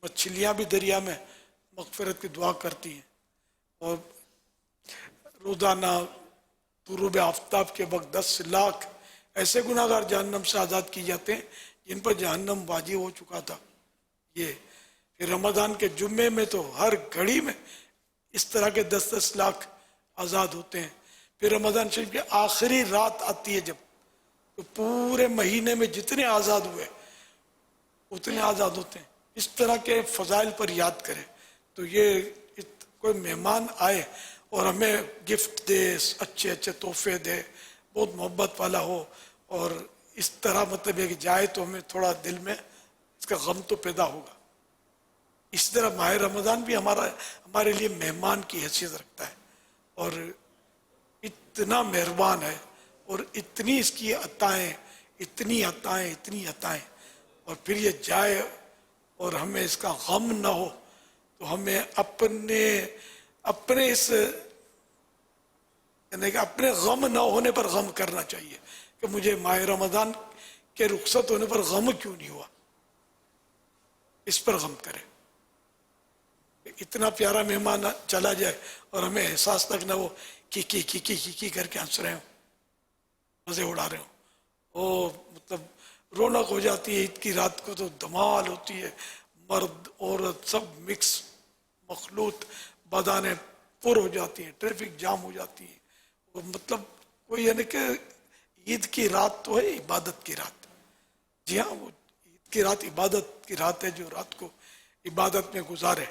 मछलियाँ भी दरिया में मग़फ़िरत की दुआ करती हैं, और रोज़ाना गुरूब आफ्ताब के वक्त 10 लाख ऐसे गुनाहगार जहन्नम से आज़ाद किए जाते हैं जिन पर जहन्नम वाजिब हो चुका था। ये फिर रमज़ान के जुम्मे में तो हर घड़ी में इस तरह के 10-10 लाख आज़ाद होते हैं। फिर रमज़ान शरीफ की आखिरी रात आती है जब, तो पूरे महीने में जितने आज़ाद हुए उतने आज़ाद होते हैं। इस तरह के फ़ज़ाइल पर याद करें तो ये कोई मेहमान आए और हमें गिफ्ट दे, अच्छे अच्छे तोहफे दे, बहुत मोहब्बत वाला हो, और इस तरह मतलब ये कि जाए तो हमें थोड़ा दिल में इसका गम तो पैदा होगा। इस तरह माह रमज़ान भी हमारे लिए मेहमान की हैसियत रखता है, और इतना मेहरबान है, और इतनी इसकी अताएँ, इतनी अताएँ, इतनी अताएँ, और फिर ये जाए और हमें इसका गम ना हो, तो हमें अपने इस यानी कि अपने गम ना होने पर गम करना चाहिए कि मुझे माह रमज़ान के रुखसत होने पर गम क्यों नहीं हुआ। इस पर गम करें। इतना प्यारा मेहमान चला जाए और हमें एहसास तक ना हो की करके हंस रहे हो, मजे उड़ा रहे हो। ओ मतलब रौनक हो जाती है। ईद की रात को तो धमाल होती है, मर्द औरत सब मिक्स मखलूत बदाने पुर हो जाती हैं, ट्रैफिक जाम हो जाती है। वो मतलब कोई यानी कि ईद की रात तो है इबादत की रात। जी हाँ, वो ईद की रात इबादत की रात है। जो रात को इबादत में गुजारे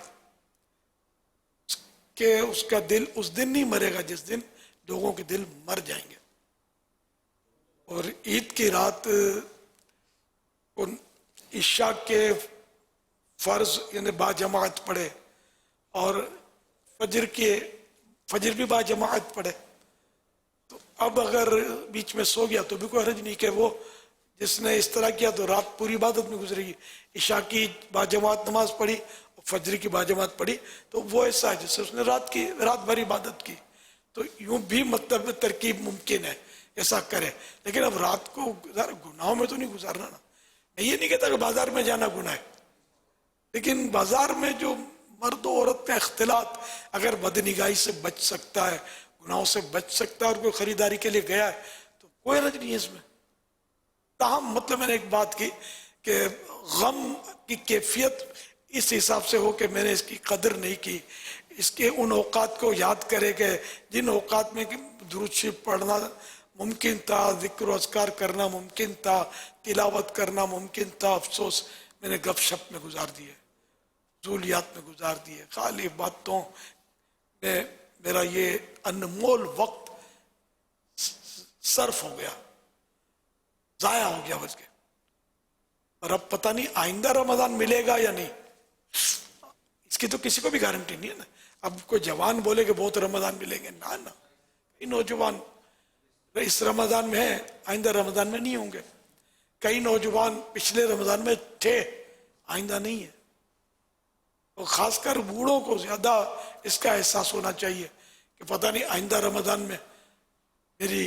कि उसका दिल उस दिन नहीं मरेगा जिस दिन लोगों के दिल मर जाएंगे। और ईद की रात इशा के फर्ज यानी बाजमात पढ़े, और फजर भी बाजमात पढ़े। तो अब अगर बीच में सो गया तो भी कोई हर्ज नहीं कि वो जिसने इस तरह किया तो रात पूरी इबादत में गुजरेगी। इशा की बाजमात नमाज पढ़ी और फजर की बाजमात पढ़ी तो वो ऐसा है जैसे उसने रात भर इबादत की। तो यूं भी मतलब तरकीब मुमकिन है, ऐसा करे। लेकिन अब रात को गुनाहों में तो नहीं गुजारना ना। मैं ये नहीं कहता कि बाजार में जाना गुनाह है, लेकिन बाजार में जो मर्द और औरत का इख्तिलात अगर बदनिगाही से बच सकता है, गुनाहों से बच सकता है, और कोई खरीदारी के लिए गया है तो कोई हर्ज नहीं है इसमें। ताहम मतलब मैंने एक बात की कि गम की कैफियत इस हिसाब से हो कि मैंने इसकी कदर नहीं की, इसके उन औकात को याद करे कि जिन औकात में दुरूद शरीफ पढ़ना मुमकिन था, जिक्र अज़कार करना मुमकिन था, तिलावत करना मुमकिन था, अफसोस मैंने गपशप में गुजार दिए, ज़ूलियात में गुजार दिए, खाली बातों में मेरा ये अनमोल वक्त सर्फ हो गया, ज़ाया हो गया बच के। और अब पता नहीं आइंदा रमज़ान मिलेगा या नहीं, इसकी तो किसी को भी गारंटी नहीं है ना। अब कोई जवान बोले कि बहुत रमज़ान मिलेंगे, ना ना, कई नौजवान इस रमज़ान में है, आइंदा रमज़ान में नहीं होंगे। कई नौजवान पिछले रमज़ान में थे, आइंदा नहीं है। तो खासकर बूढ़ों को ज़्यादा इसका एहसास होना चाहिए कि पता नहीं आइंदा रमज़ान में मेरी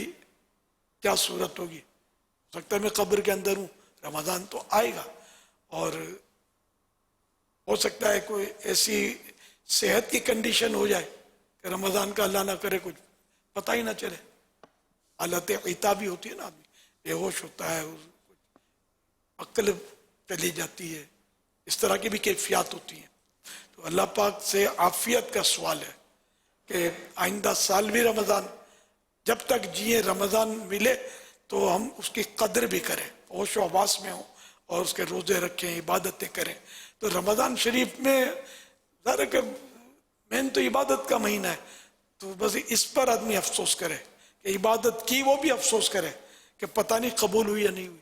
क्या सूरत होगी। हो सकता है मैं कब्र के अंदर हूँ, रमज़ान तो आएगा, और हो सकता है कोई ऐसी सेहत की कंडीशन हो जाए कि रमज़ान का अल्लाह ना करे कुछ पता ही ना चले। हालत इताबी होती है ना, आदमी बेहोश होता है, अक्ल चली जाती है, इस तरह की भी कैफियत होती है। तो अल्लाह पाक से आफियत का सवाल है कि आइंदा साल भी रमज़ान, जब तक जिए रमज़ान मिले तो हम उसकी कदर भी करें, होश हवास में हों और उसके रोज़े रखें, इबादतें करें। तो रमज़ान शरीफ में ज़रा कि मेन तो इबादत का महीना है, तो बस इस पर आदमी अफसोस करे कि इबादत की, वो भी अफसोस करे कि पता नहीं कबूल हुई या नहीं हुई।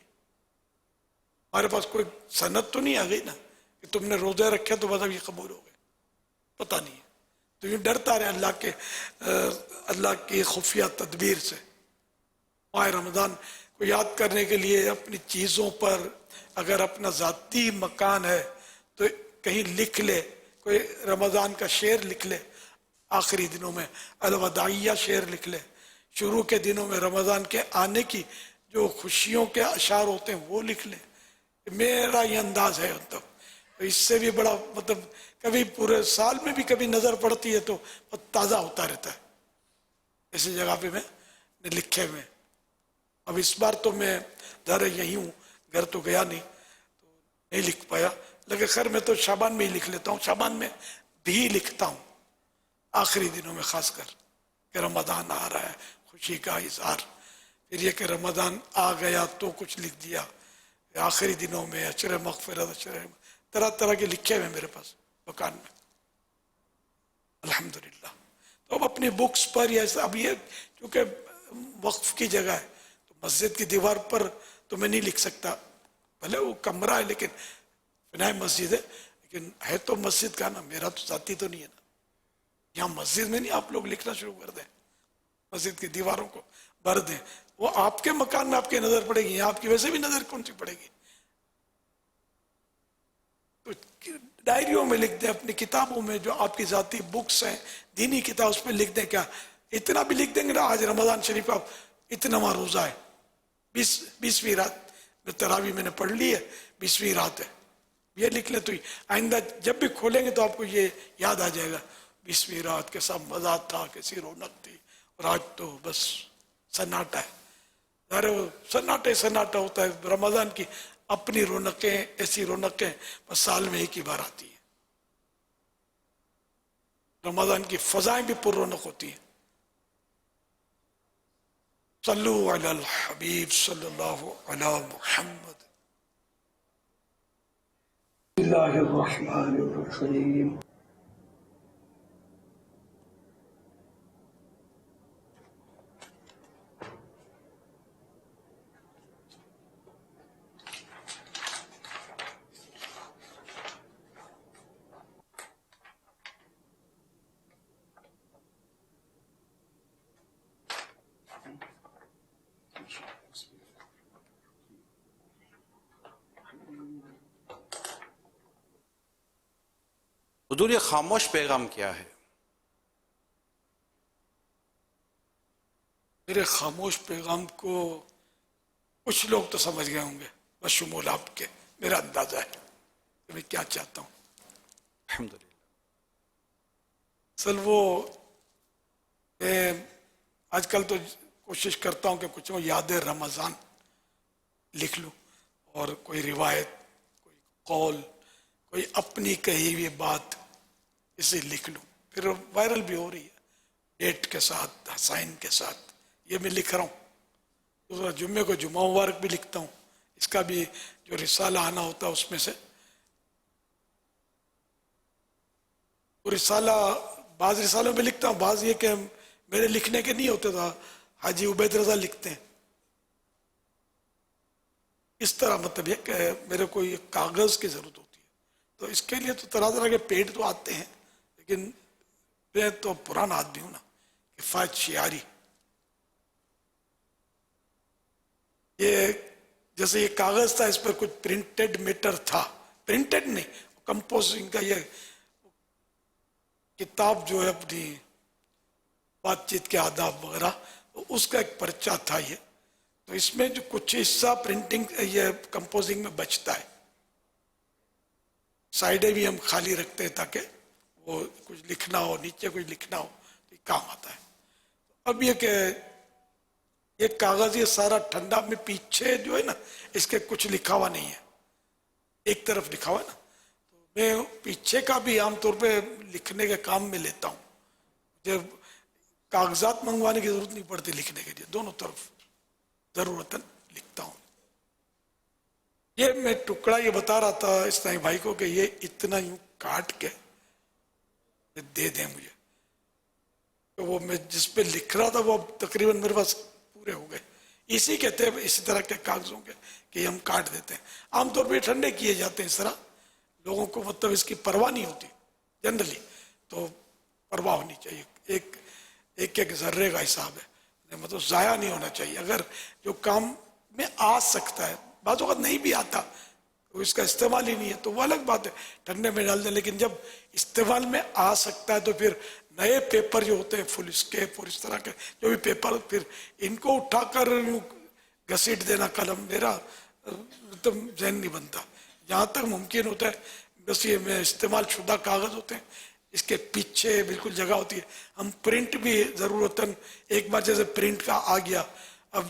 हमारे पास कोई सनद तो नहीं आ गई ना कि तुमने रोज़े रखे तो मतलब ये कबूल हो गए, पता नहीं है। तो यूँ डरता रहे अल्लाह की खुफिया तदबीर से। माह रमज़ान को याद करने के लिए अपनी चीज़ों पर अगर अपना ज़ाती मकान है तो कहीं लिख ले, कोई रमज़ान का शेर लिख ले, आखिरी दिनों में अलवदाइया शेर लिख ले, शुरू के दिनों में रमज़ान के आने की जो खुशियों के अशार होते हैं वो लिख ले। मेरा ये अंदाज है। मतलब तो इससे भी बड़ा मतलब कभी पूरे साल में भी कभी नज़र पड़ती है तो ताज़ा होता रहता है। ऐसी जगह पे मैं लिखे हुए। अब इस बार तो मैं ज़रा यहीं हूँ, घर तो गया नहीं, तो नहीं लिख पाया, लेकिन खैर मैं तो शाबान में ही लिख लेता हूँ। शाबान में भी लिखता हूँ आखिरी दिनों में, खासकर कि रमज़ान आ रहा है, खुशी का इज़हार। फिर ये कि रमज़ान आ गया तो कुछ लिख दिया, आखिरी दिनों में अशर मग़फ़िरत, अशर तरह तरह के लिखे हुए मेरे पास दुकान में, अल्हम्दुलिल्लाह। तो अब अपनी बुक्स पर या अब ये क्योंकि वक्फ की जगह है तो मस्जिद की दीवार पर तो मैं नहीं लिख सकता, भले वो कमरा है लेकिन बिना मस्जिद है, लेकिन है तो मस्जिद का ना, मेरा तो जाती तो नहीं है ना। यहाँ मस्जिद में नहीं आप लोग लिखना शुरू कर दें, मस्जिद की दीवारों को भर दें, वो आपके मकान में आपकी नजर पड़ेगी, यहाँ आपकी वैसे भी नजर कौन सी पड़ेगी। तो डायरियों में लिख दें, अपनी किताबों में जो आपकी जाती बुक्स हैं, दीनी किताब, उस पर लिख दें। क्या इतना भी लिख देंगे ना, आज रमज़ान शरीफ का इतना रोज़ा है, 20वीं रात में तरावी मैंने पढ़ ली है, 20वीं रात है, ये लिख ले तो आइंदा जब भी खोलेंगे तो आपको ये याद आ जाएगा 20वीं रात कैसा मज़ा था, कैसी रौनक थी। और आज तो बस सन्नाटा है, अरे वो सन्नाटा होता है। रमज़ान की अपनी रौनकें, ऐसी रौनकें बस साल में एक ही बार आती है। रमज़ान की फ़ज़ाएं भी पुर रौनक होती हैं। सल्लु अलल हबीब सल्लल्लाहु अला मुहम्मद। बिस्मिल्लाहिर्रहमानिर्रहीम। हुजूर, ये खामोश पैगाम क्या है? میرے خاموش پیغام کو کچھ لوگ تو سمجھ گئے ہوں گے، بشمول آپ کے، میرا اندازہ ہے کہ میں کیا چاہتا ہوں. الحمدللہ. اصل وہ میں آج کل تو کوشش کرتا ہوں کہ کچھ یاد رمضان لکھ لوں، اور کوئی روایت، کوئی قول، کوئی اپنی کہی ہوئی بات اسے لکھ لوں. پھر وائرل بھی ہو رہی ہے ڈیٹ کے ساتھ، حسائن کے ساتھ. یہ میں لکھ رہا ہوں. دوسرا جمعے کو جمعہ مبارک بھی لکھتا ہوں، اس کا بھی جو رسالہ آنا ہوتا ہے اس میں سے رسالہ، بعض رسالوں میں لکھتا ہوں، بعض یہ کہ میرے لکھنے کے نہیں ہوتے تھا، حاجی عبید رضا لکھتے ہیں. اس طرح مطلب یہ کہ میرے کو یہ کاغذ کی ضرورت ہوتی ہے. تو اس کے لیے تو طرح طرح کے پیڈ تو آتے ہیں، لیکن میں تو پرانا آدمی ہوں نا، کفایت شعاری. یہ جیسے یہ کاغذ تھا، اس پر کچھ پرنٹڈ میٹر تھا، پرنٹڈ نہیں، کمپوزنگ کا یہ کتاب جو ہے اپنی بات چیت کے آداب وغیرہ، اس کا ایک پرچہ تھا یہ. تو اس میں جو کچھ حصہ پرنٹنگ یہ کمپوزنگ میں بچتا ہے، سائڈیں بھی ہم خالی رکھتے ہیں تاکہ وہ کچھ لکھنا ہو، نیچے کچھ لکھنا ہو تو کام آتا ہے. اب یہ کہ یہ کاغذ یہ سارا ٹھنڈا، میں پیچھے جو ہے نا اس کے کچھ لکھا ہوا نہیں ہے، ایک طرف لکھا ہوا ہے نا، تو میں پیچھے کا بھی عام طور پہ لکھنے کے کام میں لیتا ہوں. جب کاغذات منگوانے کی ضرورت نہیں پڑتی لکھنے کے لیے، دونوں طرف ضرورتاً لکھتا ہوں. یہ میں ٹکڑا یہ بتا رہا تھا اسلامی بھائی کو کہ یہ اتنا یوں کاٹ کے دے دیں مجھے. تو وہ میں جس پہ لکھ رہا تھا وہ تقریباً میرے پاس پورے ہو گئے. اسی کہتے ہیں اسی طرح کے کاغذوں کے کہ ہم کاٹ دیتے ہیں. عام طور پہ ٹھنڈے کیے جاتے ہیں اس طرح، لوگوں کو مطلب اس کی پرواہ نہیں ہوتی جنرلی. تو پرواہ ہونی چاہیے، ایک ایک ذرے کا حساب ہے، مطلب ضائع نہیں ہونا چاہیے. اگر جو کام میں آ سکتا ہے، بعض اوقات نہیں بھی آتا، اس کا استعمال ہی نہیں ہے تو وہ الگ بات ہے، ٹھنڈے میں ڈال دیں. لیکن جب استعمال میں آ سکتا ہے تو پھر نئے پیپر جو ہوتے ہیں فل اسکیپ اور اس طرح کے جو بھی پیپر، پھر ان کو اٹھا کر گھسیٹ دینا قلم، میرا مطلب ذہن نہیں بنتا. جہاں تک ممکن ہوتا ہے بس یہ میں استعمال شدہ کاغذ ہوتے ہیں، اس کے پیچھے بالکل جگہ ہوتی ہے. ہم پرنٹ بھی ضرورتاً ایک بار جیسے پرنٹ کا آ گیا، اب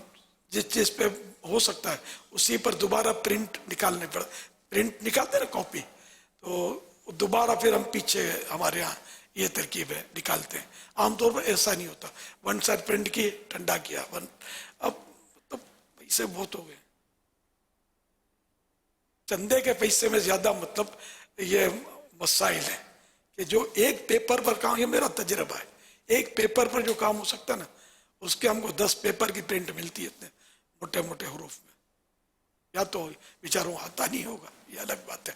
جس چیز پہ ہو سکتا ہے اسی پر دوبارہ پرنٹ نکالنے پڑا، پرنٹ نکالتے ہیں نا کاپی، تو دوبارہ پھر ہم پیچھے ہمارے یہاں یہ ترکیب ہے نکالتے ہیں. عام طور پر ایسا نہیں ہوتا، ون سائڈ پرنٹ کی ٹھنڈا کیا. اب مطلب پیسے بہت ہو گئے، چندے کے پیسے میں زیادہ مطلب یہ مسائل ہیں کہ جو ایک پیپر پر کام، یہ میرا تجربہ ہے، ایک پیپر پر جو کام ہو سکتا ہے نا اس کے ہم کو 10 پیپر کی پرنٹ ملتی ہے اتنے موٹے موٹے حروف میں. یا تو بیچاروں آتا نہیں ہوگا، یہ الگ بات ہے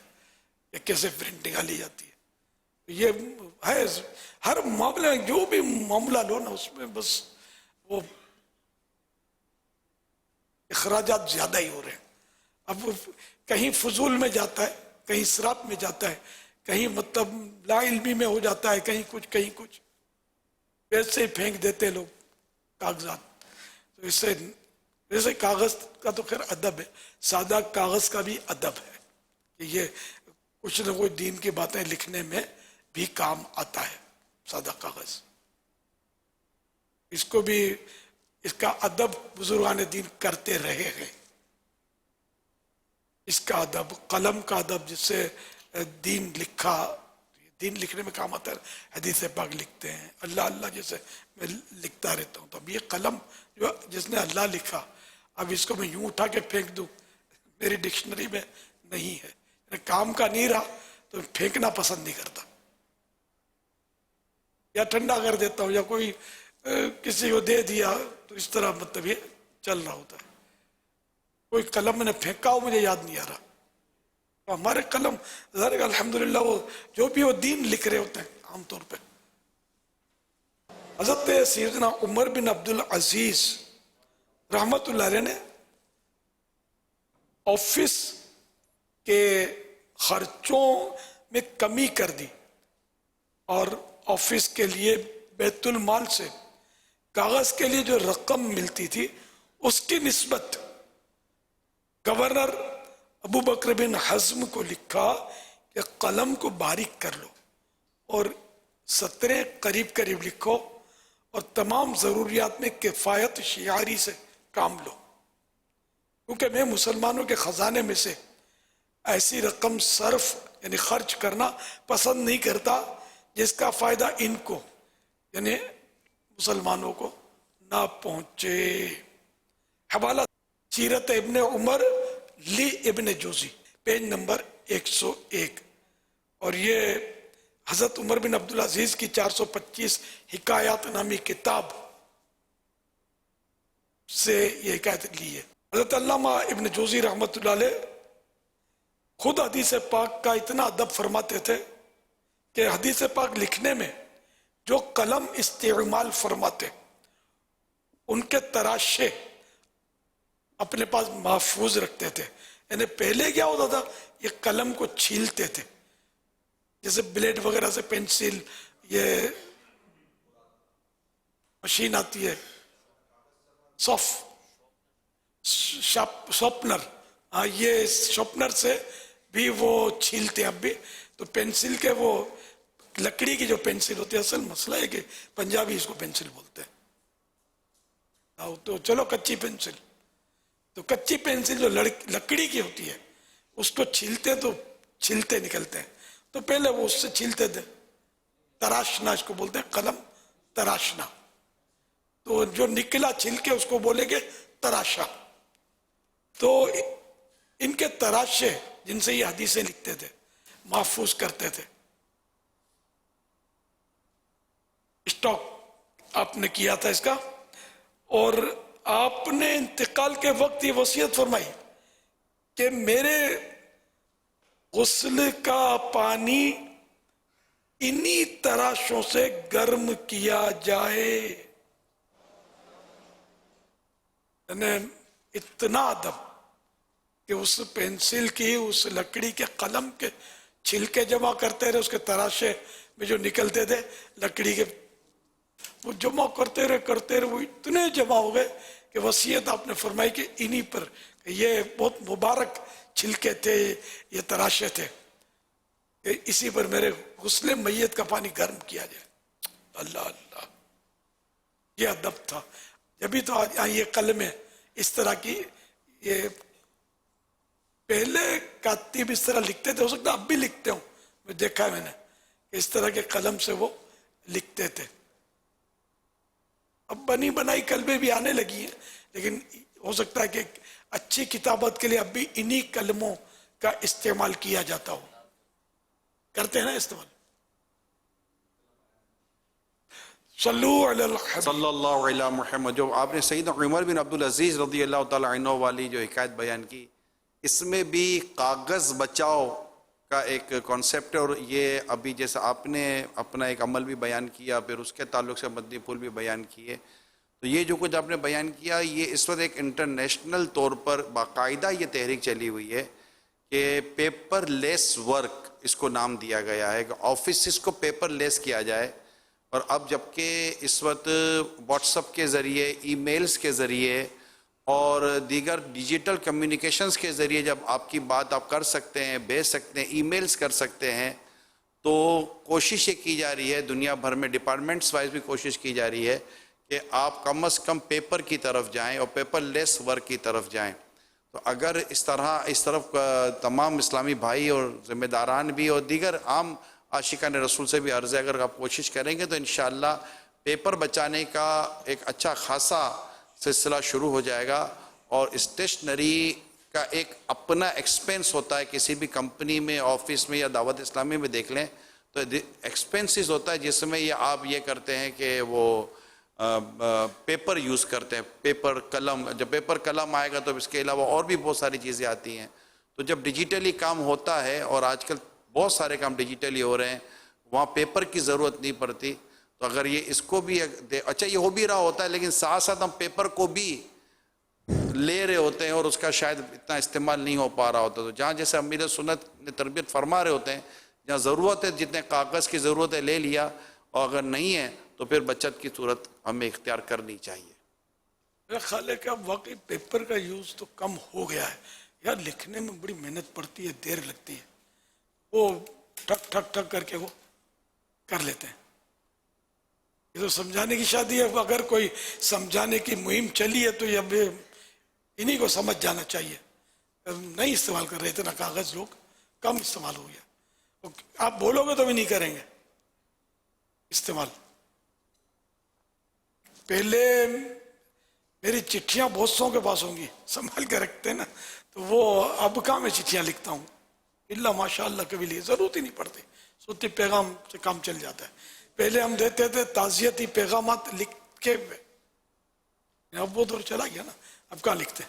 کہ کیسے پرنٹ نکالی جاتی ہے. یہ ہے ہر معاملے میں، جو بھی معاملہ لو نا اس میں بس وہ اخراجات زیادہ ہی ہو رہے ہیں. اب کہیں فضول میں جاتا ہے، کہیں اسراف میں جاتا ہے، کہیں مطلب لا علمی میں ہو جاتا ہے، کہیں کچھ ویسے ہی پھینک دیتے لوگ کاغذات. تو اس سے ویسے کاغذ کا تو خیر ادب ہے، سادہ کاغذ کا بھی ادب ہے کہ یہ کچھ نہ کچھ دین کی باتیں لکھنے میں بھی کام آتا ہے. سادہ کاغذ، اس کو بھی اس کا ادب بزرگان دین کرتے رہے ہیں. اس کا ادب، قلم کا ادب، جس سے دین لکھا، دین لکھنے میں کام آتا ہے. حدیث پاک لکھتے ہیں، اللہ اللہ جیسے میں لکھتا رہتا ہوں. تو اب یہ قلم جو جس نے اللہ لکھا، اب اس کو میں یوں اٹھا کے پھینک دوں، میری ڈکشنری میں نہیں ہے، کام کا نہیں رہا تو پھینکنا پسند نہیں کرتا، یا ٹھنڈا کر دیتا ہوں، یا کوئی کسی کو دے دیا. تو اس طرح مطلب یہ چل رہا ہوتا ہے. کوئی قلم میں نے پھینکا ہو مجھے یاد نہیں آ رہا. ہمارے قلم ذرا الحمدللہ وہ جو بھی وہ دین لکھ رہے ہوتے ہیں عام طور پہ. حضرت سیدنا عمر بن عبد العزیز رحمت اللہ علیہ نے آفس کے خرچوں میں کمی کر دی اور آفس کے لیے بیت المال سے कागज के लिए जो रकम मिलती थी उसकी निस्बत गवर्नर अबू बकर बिन हज़म को लिखा कि कलम को बारीक कर लो और सतरें करीब करीब लिखो और तमाम ज़रूरियात में किफ़ायत शियारी से काम लो, क्योंकि मैं मुसलमानों के ख़जाने में से ऐसी रकम सर्फ यानी खर्च करना पसंद नहीं करता जिसका फ़ायदा इनको यानी मुसलमानों को ना पहुँचे। हवाला सीरत इब्ने उमर ली इब्ने जोजी, पेज नंबर 101। और ये हज़रत उमर बिन अब्दुल अजीज की 425 हिकायत नामी किताब से ये हिकायत ली है। हज़रत अल्लामा इब्न जोजी रहमतुल्लाह अलैह खुद हदीस पाक का इतना अदब फरमाते थे कि हदीस पाक लिखने में जो कलम इस्तेमाल फरमाते उनके तराशे अपने पास महफूज रखते थे। यानी पहले क्या होता था, ये कलम को छीलते थे, जैसे ब्लेड वगैरह से पेंसिल, ये मशीन आती है शॉर्पनर, हाँ ये शॉर्पनर से भी वो छीलते हैं अब भी। तो पेंसिल के वो लकड़ी की जो पेंसिल होती है, असल मसला है कि पंजाबी इसको पेंसिल बोलते हैं, तो चलो कच्ची पेंसिल, तो कच्ची पेंसिल जो लकड़ी की होती है उसको छीलते तो छीलते निकलते हैं, तो पहले वो उससे छीलते थे। तराशना इसको बोलते हैं, कलम तराशना, तो जो निकला छिल के उसको बोलेंगे तराशा। तो इनके तराशे जिनसे ये हदीसें लिखते थे, महफूज करते थे। स्टॉक आपने किया था इसका, और आपने इंतकाल के वक्त ये वसीयत फरमाई कि मेरे गुस्ल का पानी इन्हीं तराशों से गर्म किया जाए। इतना अदब कि उस पेंसिल की, उस लकड़ी के कलम के छिलके जमा करते रहे, उसके तराशे में जो निकलते थे लकड़ी के, वो जमा करते रहे वो इतने जमा हो गए कि वसीयत आपने फरमाई कि इन्हीं पर, ये बहुत मुबारक छिलके थे, ये तराशे थे, इसी पर मेरे गुस्ले मैयत का पानी गर्म किया जाए। अल्लाह अल्लाह, ये अदब था। जब भी तो आज ये कलमें इस तरह की, ये पहले कातिब इस तरह लिखते थे, हो सकता अब भी लिखते हो, मैं देखा है मैंने, इस तरह के कलम से वो लिखते थे। अब बनी बनाई कलमें भी आने लगी हैं, लेकिन हो सकता है कि अच्छी किताबत के लिए अब भी इन्हीं कलमों का इस्तेमाल किया जाता हो। करते हैं ना इस्तेमाल। सल्लल्लाहु अलैहि मुहम्मद। जो आपने सैयदना उमर बिन अब्दुल अजीज रज़ियल्लाहु ताला अन्हु वाली जो हिकायत बयान की, इसमें भी कागज़ बचाओ का एक कॉन्सेप्ट है। और ये अभी जैसे आपने अपना एक अमल भी बयान किया, फिर उसके ताल्लुक से मदनी फूल भी बयान किए, तो ये जो कुछ आपने बयान किया, ये इस वक्त एक इंटरनेशनल तौर पर बाकायदा ये तहरीक चली हुई है कि पेपर लेस वर्क इसको नाम दिया गया है, कि ऑफिस को पेपर लेस किया जाए। और अब जबकि इस वक्त व्हाट्सएप के ज़रिए, ईमेल्स के ज़रिए और दीगर डिजिटल कम्युनिकेशंस के ज़रिए जब आपकी बात आप कर सकते हैं, भेज सकते हैं, ईमेल्स कर सकते हैं, तो कोशिश ये की जा रही है, दुनिया भर में डिपार्टमेंट्स वाइज भी कोशिश की जा रही है कि आप कम से कम पेपर की तरफ जाएं और पेपर लेस वर्क की तरफ जाएं। तो अगर इस तरफ तमाम इस्लामी भाई और ज़िम्मेदारान भी और दीगर आम आशिकान रसूल से भी अर्ज़ है, अगर आप कोशिश करेंगे तो इंशाअल्लाह पेपर बचाने का एक अच्छा खासा सिलसिला शुरू हो जाएगा। और स्टेशनरी का एक अपना एक्सपेंस होता है, किसी भी कंपनी में, ऑफिस में या दावत इस्लामी में देख लें तो एक्सपेंसेस होता है, जिसमें ये आप ये करते हैं कि वो पेपर यूज़ करते हैं, पेपर कलम। जब पेपर कलम आएगा तो इसके अलावा और भी बहुत सारी चीज़ें आती हैं। तो जब डिजिटली काम होता है, और आजकल बहुत सारे काम डिजिटली हो रहे हैं, वहाँ पेपर की ज़रूरत नहीं पड़ती। तो अगर ये इसको भी अच्छा, ये हो भी रहा होता है, लेकिन साथ साथ हम पेपर को भी ले रहे होते हैं और उसका शायद इतना इस्तेमाल नहीं हो पा रहा होता। तो जहाँ जैसे अमीर सुन्नत ने तरबियत फरमा रहे होते हैं, जहाँ ज़रूरत है, जितने कागज़ की ज़रूरत है ले लिया, और अगर नहीं है تو پھر بچت کی صورت ہمیں اختیار کرنی چاہیے. میرا خیال ہے کہ اب واقعی پیپر کا یوز تو کم ہو گیا ہے یار. لکھنے میں بڑی محنت پڑتی ہے, دیر لگتی ہے, وہ ٹھک ٹھک ٹھک کر کے وہ کر لیتے ہیں. یہ تو سمجھانے کی شادی ہے, اگر کوئی سمجھانے کی مہم چلی ہے تو یہ اب انہی کو سمجھ جانا چاہیے. نہیں استعمال کر رہے تھے نا کاغذ, لوگ کم استعمال ہو گیا. آپ بولو گے تو بھی نہیں کریں گے استعمال. پہلے میری چٹھیاں بہت سو کے پاس ہوں گی, سنبھال کے رکھتے ہیں نا, تو وہ اب کہاں میں چٹھیاں لکھتا ہوں, اللہ ماشاء اللہ کبھی لیے ضرورت ہی نہیں پڑتی, صوتی پیغام سے کام چل جاتا ہے. پہلے ہم دیتے تھے تعزیتی پیغامات لکھ کے, اب وہ دور چلا گیا نا, اب کہاں لکھتے.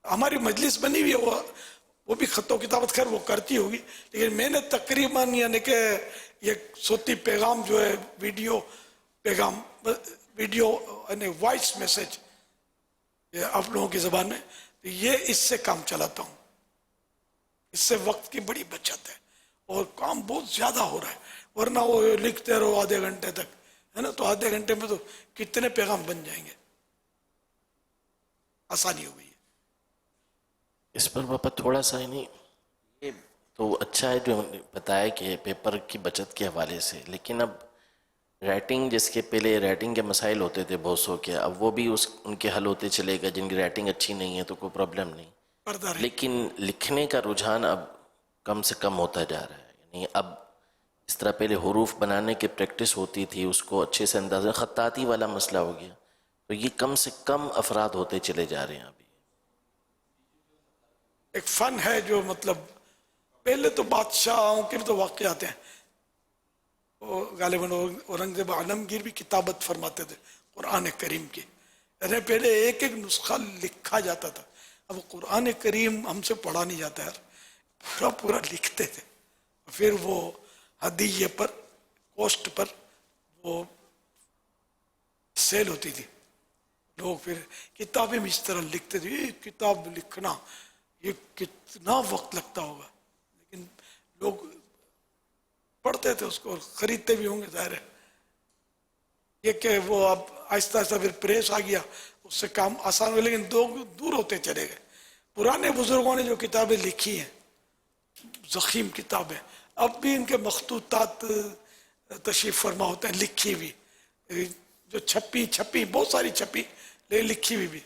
ہماری مجلس بنی ہوئی ہے, وہ بھی خط و کتابت خیر وہ کرتی ہوگی, لیکن میں نے تقریباً یعنی کہ یہ صوتی پیغام جو ہے, ویڈیو پیغام, ویڈیو یعنی وائس میسج آپ لوگوں کی زبان میں, یہ اس سے کام چلاتا ہوں. اس سے وقت کی بڑی بچت ہے اور کام بہت زیادہ ہو رہا ہے. ورنہ وہ لکھتے رہو آدھے گھنٹے تک ہے نا, تو آدھے گھنٹے میں تو کتنے پیغام بن جائیں گے. آسانی ہو گئی ہے. اس پر پاپا تھوڑا سا ہی نہیں, یہ تو اچھا ہے جو بتایا کہ پیپر کی بچت کے حوالے سے, لیکن اب رائٹنگ, جس کے پہلے رائٹنگ کے مسائل ہوتے تھے بہت سو کے, اب وہ بھی ان کے حل ہوتے چلے گا. جن کی رائٹنگ اچھی نہیں ہے تو کوئی پرابلم نہیں, لیکن لکھنے کا رجحان اب کم سے کم ہوتا جا رہا ہے. یعنی اب اس طرح پہلے حروف بنانے کی پریکٹس ہوتی تھی, اس کو اچھے سے اندازہ, خطاطی والا مسئلہ ہو گیا, تو یہ کم سے کم افراد ہوتے چلے جا رہے ہیں. ابھی ایک فن ہے جو مطلب پہلے تو بادشاہوں کے تو واقعات ہیں, غالباً اورنگزیب عالمگیر بھی کتابت فرماتے تھے قرآن کریم کی. یعنی پہلے ایک ایک نسخہ لکھا جاتا تھا, اب قرآن کریم ہم سے پڑھا نہیں جاتا یار, پورا پورا لکھتے تھے. پھر وہ ہدیے پر, کوسٹ پر وہ سیل ہوتی تھی, لوگ پھر کتابیں بھی اس طرح لکھتے تھے. یہ کتاب لکھنا یہ کتنا وقت لگتا ہوگا, لیکن لوگ پڑھتے تھے اس کو اور خریدتے بھی ہوں گے ظاہر ہے. یہ کہ وہ اب آہستہ آہستہ پھر پریس آ گیا, اس سے کام آسان ہو, لیکن دور ہوتے چلے گئے. پرانے بزرگوں نے جو کتابیں لکھی ہیں, ضخیم کتابیں, اب بھی ان کے مخطوطات تشریف فرما ہوتے ہیں, لکھی ہوئی, جو چھپی بہت ساری چھپی, لیکن لکھی ہوئی بھی.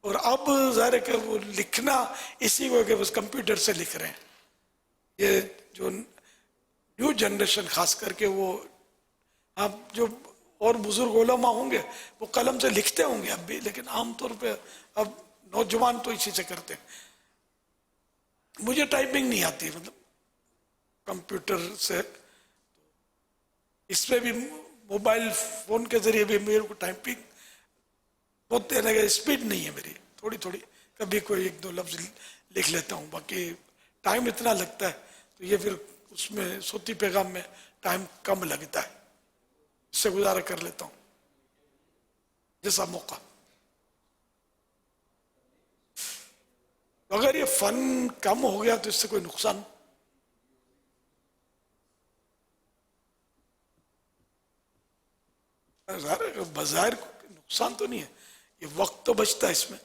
اور اب ظاہر ہے کہ وہ لکھنا اسی کو کہ بس کمپیوٹر سے لکھ رہے ہیں. یہ جو نیو جنریشن خاص کر کے, وہ اب جو اور بزرگ علماء ہوں گے وہ قلم سے لکھتے ہوں گے اب بھی, لیکن عام طور پہ اب نوجوان تو اسی سے کرتے ہیں. مجھے ٹائپنگ نہیں آتی, مطلب کمپیوٹر سے, اس پہ بھی موبائل فون کے ذریعے بھی میرے کو ٹائپنگ بہت دینے کا اسپیڈ نہیں ہے میری, تھوڑی تھوڑی کبھی کوئی ایک دو لفظ لکھ لیتا ہوں, باقی ٹائم اتنا لگتا ہے. تو یہ پھر اس میں صوتی پیغام میں ٹائم کم لگتا ہے, اس سے گزارا کر لیتا ہوں جیسا موقع. اگر یہ فن کم ہو گیا تو اس سے کوئی نقصان, بظاہر نقصان تو نہیں ہے, یہ وقت تو بچتا ہے, اس میں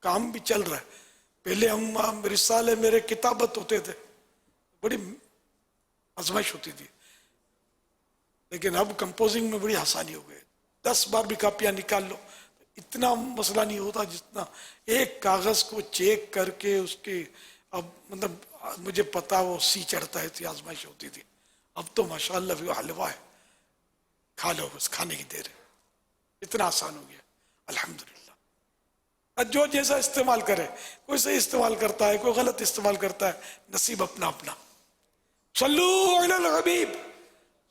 کام بھی چل رہا ہے. پہلے ہم رسالے میرے کتابت ہوتے تھے, بڑی آزمائش ہوتی تھی, لیکن اب کمپوزنگ میں بڑی آسانی ہو گئی. 10 بار بھی کاپیاں نکال لو, اتنا مسئلہ نہیں ہوتا جتنا ایک کاغذ کو چیک کر کے اس کی, اب مطلب مجھے پتا وہ سی چڑھتا ہے, اتنی آزمائش ہوتی تھی. اب تو ماشاءاللہ وہ حلوہ ہے, کھا لو بس, کھانے کی دیر ہے, اتنا آسان ہو گیا الحمدللہ. جو جیسا استعمال کرے, کوئی صحیح استعمال کرتا ہے, کوئی غلط استعمال کرتا ہے, نصیب اپنا اپنا. صلو علی الحبیب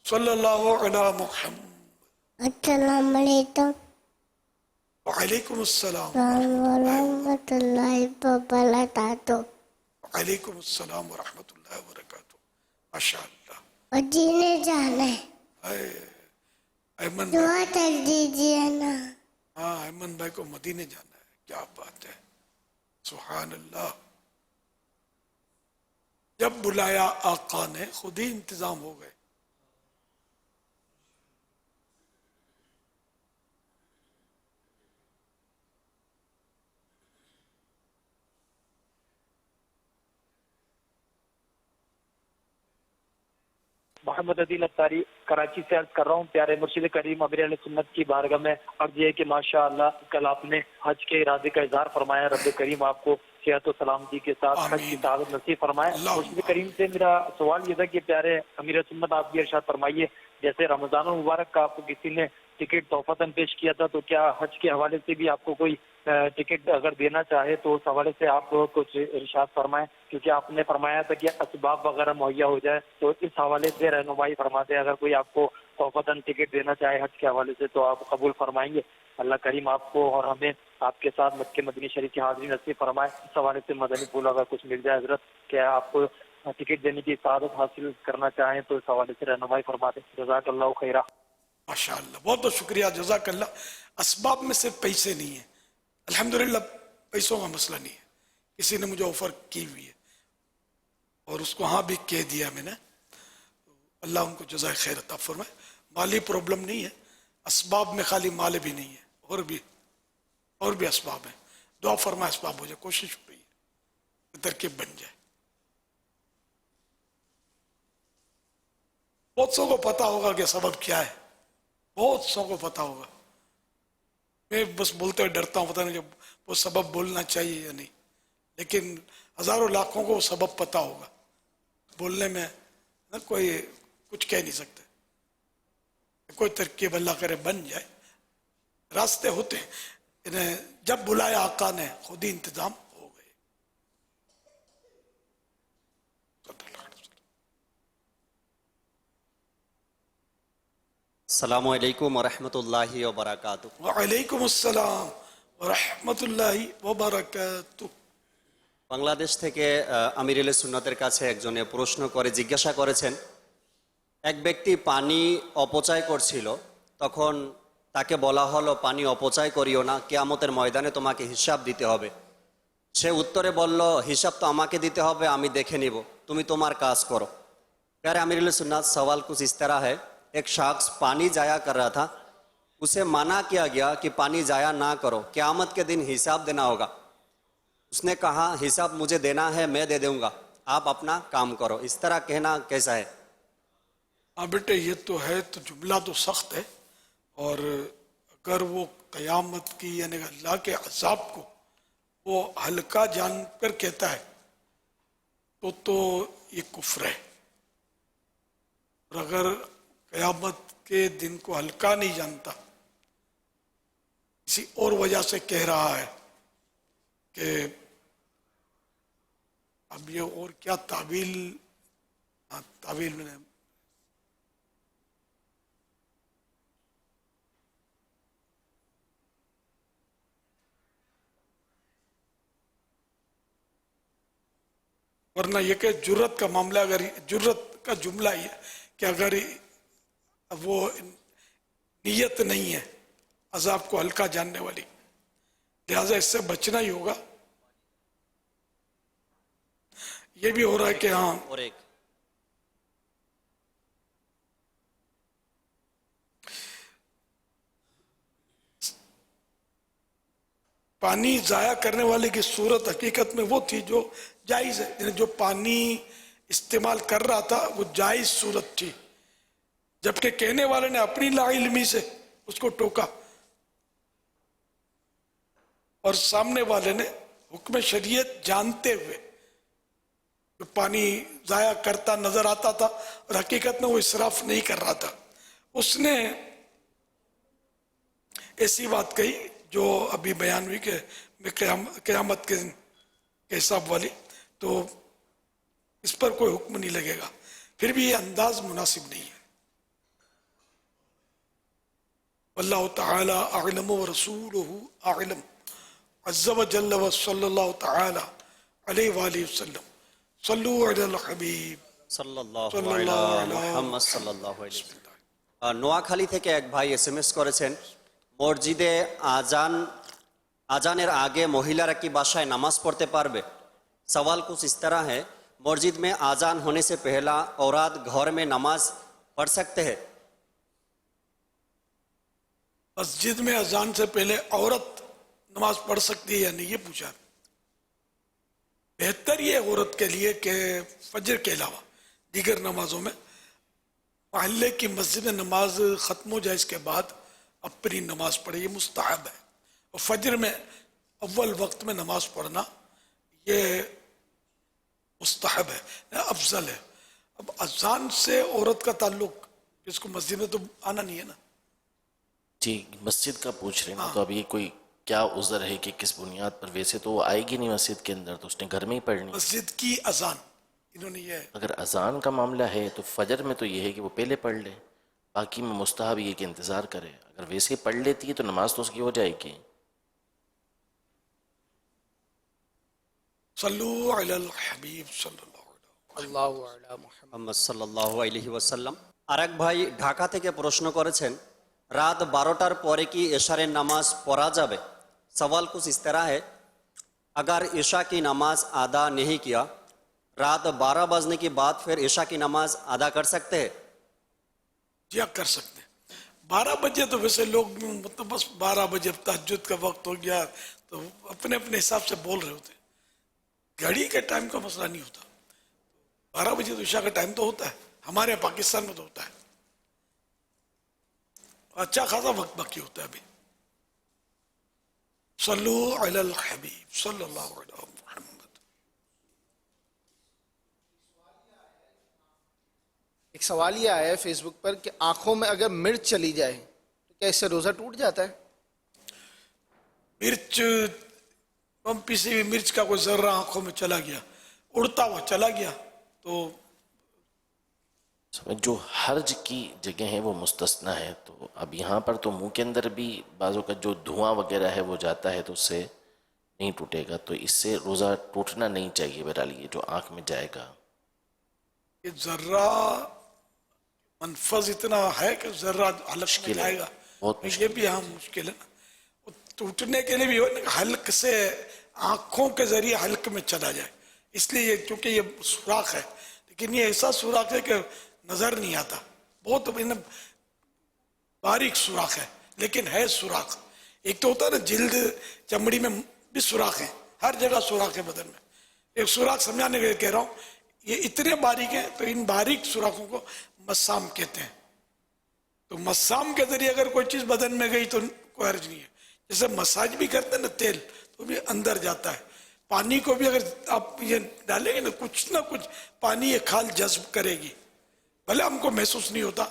صلی اللہ علی محمد. السلام علیکم. وعلیکم السلام ورحمۃ اللہ وبرکاتہ. وعلیکم السلام ورحمۃ اللہ وبرکاتہ. ماشاء اللہ. اور جینے جانا ہے, ایمن دعا کر دیجیے نا. ہاں, ایمن بھائی کو مدینے جانا ہے, کیا بات ہے, سبحان اللہ. جب بلایا آقا نے خود ہی انتظام ہو گئے. मोहम्मद अदील अत्तारी कराची से अर्ज कर रहा हूँ। प्यारे मुर्शिद करीम अमीर अहले सुन्नत की बारगाह में अर्ज ये है कि माशाअल्लाह कल आपने हज के इरादे का इजहार फरमाया। रब करीम आपको सेहत और सलामती के साथ हज की सआदत नसीब फरमाए। मुर्शिद करीम से मेरा सवाल ये था कि प्यारे अमीर सुन्नत आप ये इरशाद फरमाइए, जैसे रमजान मुबारक का आपको किसी ने टिकट तोहफतन पेश किया था, तो क्या हज के हवाले से भी आपको कोई टिकट अगर देना चाहे तो उस हवाले से आप कुछ इरशाद फरमाएं, क्योंकि आपने फरमाया था कि असबाब वगैरह मुहैया हो जाए, तो इस हवाले से रहनुमाई फरमाते हैं। अगर कोई आपको तोहफतन टिकट देना चाहे हज के हवाले से तो आप कबूल फरमाएंगे। अल्लाह करीम आपको और हमें आपके साथ मक्के मदीना शरीफ की हाजिरी नसीब फरमाए। इस हवाले से मदनी फूल अगर कुछ मिल जाए हजरत, क्या आपको टिकट देने की सआदत हासिल करना चाहें तो इस हवाले से रहनुमाई फरमाते। जज़ाकल्लाहु खैरा। माशाअल्लाह, बहुत बहुत शुक्रिया, जज़ाकल्लाह। असबाब में सिर्फ पैसे नहीं है, अल्हम्दुलिल्लाह पैसों का मसला नहीं है। किसी ने मुझे ऑफर की हुई है और उसको हाँ भी कह दिया मैंने, अल्लाह उनको जज़ाए खैर अता फरमाए। माली प्रॉब्लम नहीं है, असबाब में खाली माल भी नहीं है, और भी असबाब है। दुआ फरमाए असबाब हो जाए, कोशिश हो रही है तरकीब बन जाए। बहुत सौ को पता होगा कि सबब क्या है, बहुत सौ को पता होगा। मैं बस बोलते हुए डरता हूँ, पता नहीं कि वो सबब बोलना चाहिए या नहीं, लेकिन हजारों लाखों को वो सबब पता होगा। बोलने में ना कोई कुछ कह नहीं सकते, कोई तरकीब अल्लाह करे बन जाए। रास्ते होते हैं, इन्हें जब बुलाया आका ने खुद ही इंतजाम हो गए। अस्सलामु अलैकुम वरहमतुल्लाहि वबरकातुहू। वालेकुम अस्सलाम वरहमतुल्लाहि वबरकातुहू। বাংলাদেশ থেকে আমির আহলে সুন্নাতের কাছে একজনে প্রশ্ন করে জিজ্ঞাসা করেছেন, এক ব্যক্তি পানি অপচয় করছিল, তখন তাকে বলা হলো পানি অপচয় করিও না, কিয়ামতের ময়দানে তোমাকে হিসাব দিতে হবে। সে উত্তরে বলল, হিসাব তো আমাকে দিতে হবে, আমি দেখে নিব, তুমি তোমার কাজ করো। प्यारे आमिर अहले सुन्नत, सवाल कुछ इस तरह है, एक शख्स पानी जाया कर रहा था, उसे मना किया गया कि पानी जाया ना करो, क़यामत के दिन हिसाब देना होगा। उसने कहा हिसाब मुझे देना है, मैं दे दूंगा, आप अपना काम करो। इस तरह कहना कैसा है? हाँ बेटे, ये तो है, तो जुमला तो सख्त है, और अगर वो क़यामत की यानी अल्लाह के अज़ाब को वो हल्का जानकर कहता है तो ये कुफ्र है। और अगर क़यामत के दिन को हल्का नहीं जानता, किसी और वजह से कह रहा है कि अब ये और क्या तावील, तावील में वरना ये कि जुर्रत का मामला, अगर जुर्रत का जुमला ये कि अगर वो नीयत नहीं है अजाब को हल्का जानने वाली, लिहाजा इससे बचना ही होगा। ये भी हो रहा है कि हाँ, और एक पानी जाया करने वाले की सूरत हकीकत में वो थी जो जायज़ है, जो पानी इस्तेमाल कर रहा था वो जायज़ सूरत थी, जबकि कहने वाले ने अपनी लाइल्मी से उसको टोका और सामने वाले ने हुक्म शरीयत जानते हुए जो पानी जाया करता नजर आता था और हकीकत में वो इसराफ नहीं कर रहा था, उसने ऐसी बात कही जो अभी बयान हुई कि क़यामत के हिसाब वाली, तो इस पर कोई हुक्म नहीं लगेगा। फिर भी ये अंदाज मुनासिब नहीं है। वल्लाहु तआला अअलम व रसूलुहु अअलम, अज़्ज़ व जल्ल व सल्लल्लाहु तआला अलैहि व आलिहि वसल्लम, सल्लु अलल हबीब सल्लल्लाहु अलैहि मुहम्मद सल्लल्लाहु अलैहि वसल्लम। নোয়াখালী থেকে এক ভাই এসএমএস করেছেন, মসজিদে আজানের आगे महिलारा की बासाय नमाज पढ़ते पारबे? सवाल कुछ इस तरह है, मस्जिद में आजान होने से पहला औरत घर में नमाज पढ़ सकते हैं? मस्जिद में अजान से पहले औरत नमाज पढ़ सकती है या नहीं, ये पूछा। बेहतर ये औरत के लिए कि फजर के अलावा दीगर नमाजों में محلے کی مسجد میں نماز ختم ہو جائے اس کے بعد اپنی نماز پڑھے، یہ مستحب ہے. اور فجر میں اول وقت میں نماز پڑھنا یہ مستحب ہے، افضل ہے. اب اذان سے عورت کا تعلق، اس کو مسجد میں تو آنا نہیں ہے نا. جی مسجد کا پوچھ رہے ہیں، تو اب یہ کوئی کیا عذر ہے کہ کس بنیاد پر؟ ویسے تو وہ آئے گی نہیں مسجد کے اندر، تو اس نے گھر میں ہی پڑھنی. مسجد کی اذان انہوں نے یہ، اگر اذان کا معاملہ ہے تو فجر میں تو یہ ہے کہ وہ پہلے پڑھ لے، باقی میں مستحب یہ کہ انتظار کرے. اگر ویسے پڑھ لیتی ہے تو نماز تو اس کی ہو جائے گی. صلو علی الحبیب صلی আল্লাহু আলা মুহাম্মদ সাল্লাল্লাহু আলাইহি ওয়াসাল্লাম. আরেক ভাই ঢাকা থেকে প্রশ্ন করেছেন, রাত 12টার পরে কি এশারের নামাজ পড়া যাবে? सवाल कुछ इस तरह है, अगर ईशा की नमाज अदा नहीं किया, रात 12 बजने के बाद फिर ईशा की नमाज अदा कर सकते हैं? जी कर सकते हैं. 12 बजे तो वैसे लोग मतलब बस 12 बजे तहज्जुद का वक्त हो गया तो अपने अपने हिसाब से बोल रहे होते हैं. घड़ी के टाइम का मसला नहीं होता. 12 बजे तो ईशा का टाइम तो होता है, हमारे पाकिस्तान में तो होता है, अच्छा खासा वक्त बाकी होता है अभी. सल्लू अलल हबीब सल्लल्लाहु अलैहि मुहम्मद. एक सवाल ये आया है फेसबुक पर कि आंखों में अगर मिर्च चली जाए तो क्या इससे रोजा टूट जाता है? मिर्च, पीसी हुई मिर्च का कोई जर्रा आंखों में चला गया, उड़ता हुआ चला गया तो जो हर्ज की जगह है वो मुस्तस्ना है. तो अब यहाँ पर तो मुंह के अंदर भी बाजू का जो धुआं वगैरह है वो जाता है तो उससे नहीं टूटेगा, तो इससे रोज़ा टूटना नहीं चाहिए. बहरहाल ये जो आँख में जाएगा, ये जर्रा मनफज इतना है कि जर्रा हलक में जाएगा, ये भी हाँ मुश्किल है ना. टूटने के लिए भी हल्क से आँखों के जरिए हल्क में चला जाए, इसलिए ये क्योंकि ये सुराख है, लेकिन ये ऐसा सुराख है कि नजर नहीं आता, बहुत बारीक सुराख है लेकिन है सुराख. एक तो होता है ना जिल्द चमड़ी में भी सुराख है, हर जगह सुराख है बदन में. एक सुराख समझाने के लिए कह रहा हूँ, ये इतने बारीक हैं तो इन बारीक सुराखों को मस्साम कहते हैं. तो मस्साम के जरिए अगर कोई चीज बदन में गई तो कोई हर्ज नहीं है. जैसे मसाज भी करते हैं ना तेल, तो भी अंदर जाता है. पानी को भी अगर आप ये डालेंगे ना कुछ पानी ये खाल जज्ब करेगी, भले हमको महसूस नहीं होता.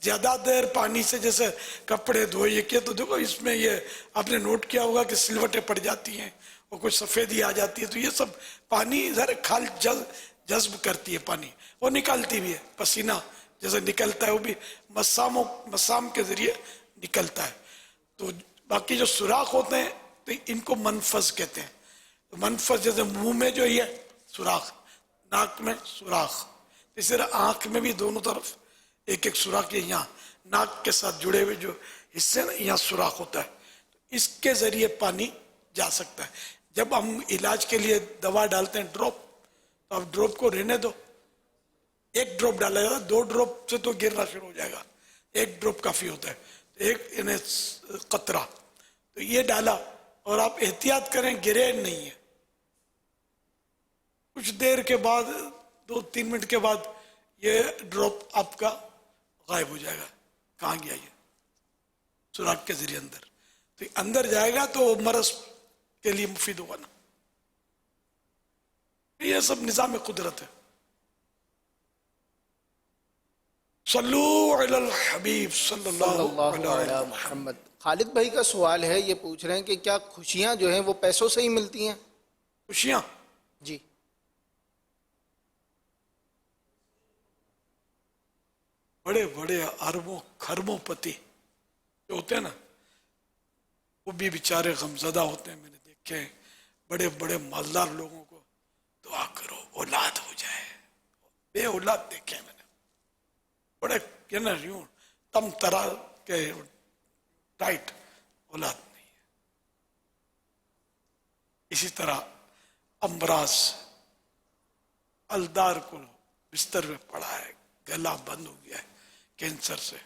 ज्यादा देर पानी से जैसे कपड़े धोए किया तो देखो इसमें ये आपने नोट किया होगा कि सिलवटें पड़ जाती हैं और कुछ सफेदी आ जाती है, तो ये सब पानी जरा खाल जज्ब करती है पानी, वो निकालती भी है. पसीना जैसे निकलता है वो भी मस्साम के जरिए निकलता है. तो बाकी जो सुराख होते हैं तो इनको मनफज कहते हैं. तो मनफज जैसे मुंह में जो ये सुराख, नाक में सुराख, इस तरह आंख में भी दोनों तरफ एक एक सुराख, ये यहाँ नाक के साथ जुड़े हुए जो हिस्से ना यहाँ सुराख होता है, तो इसके जरिए पानी जा सकता है. जब हम इलाज के लिए दवा डालते हैं ड्रॉप, तो आप ड्रॉप को रहने दो, एक ड्रॉप डाला जाता है, 2 ड्रॉप से तो गिरना शुरू हो जाएगा, 1 ड्रॉप काफी होता है. एक इन्हें कतरा तो ये डाला और आप एहतियात करें गिरे नहीं है. कुछ देर के बाद 2-3 मिनट के बाद ये ड्रॉप आपका गायब हो जाएगा. कहाँ गया ये? सुराख के जरिए अंदर, तो अंदर जाएगा तो मरज के लिए मुफीद होगा ना. ये सब निजाम कुदरत है. सल्लू अलल हबीब सल्लल्लाहु अलैहि मुहम्मद. खालिद भाई का सवाल है, ये पूछ रहे हैं कि क्या खुशियां जो हैं वो पैसों से ही मिलती हैं? खुशियां जी, बड़े बड़े अरबों खरबों पति जो होते हैं ना, वो भी बेचारे गमजदा होते हैं. मैंने देखे बड़े बड़े मालदार लोगों को दुआ करो औलाद हो जाए, बे औलाद देखे मैंने, बड़े क्या ना यूं तम तरा के टाइट औलाद नहीं है. इसी तरह अमराज अलदार को बिस्तर में पड़ा है, गला बंद हो गया है कैंसर से,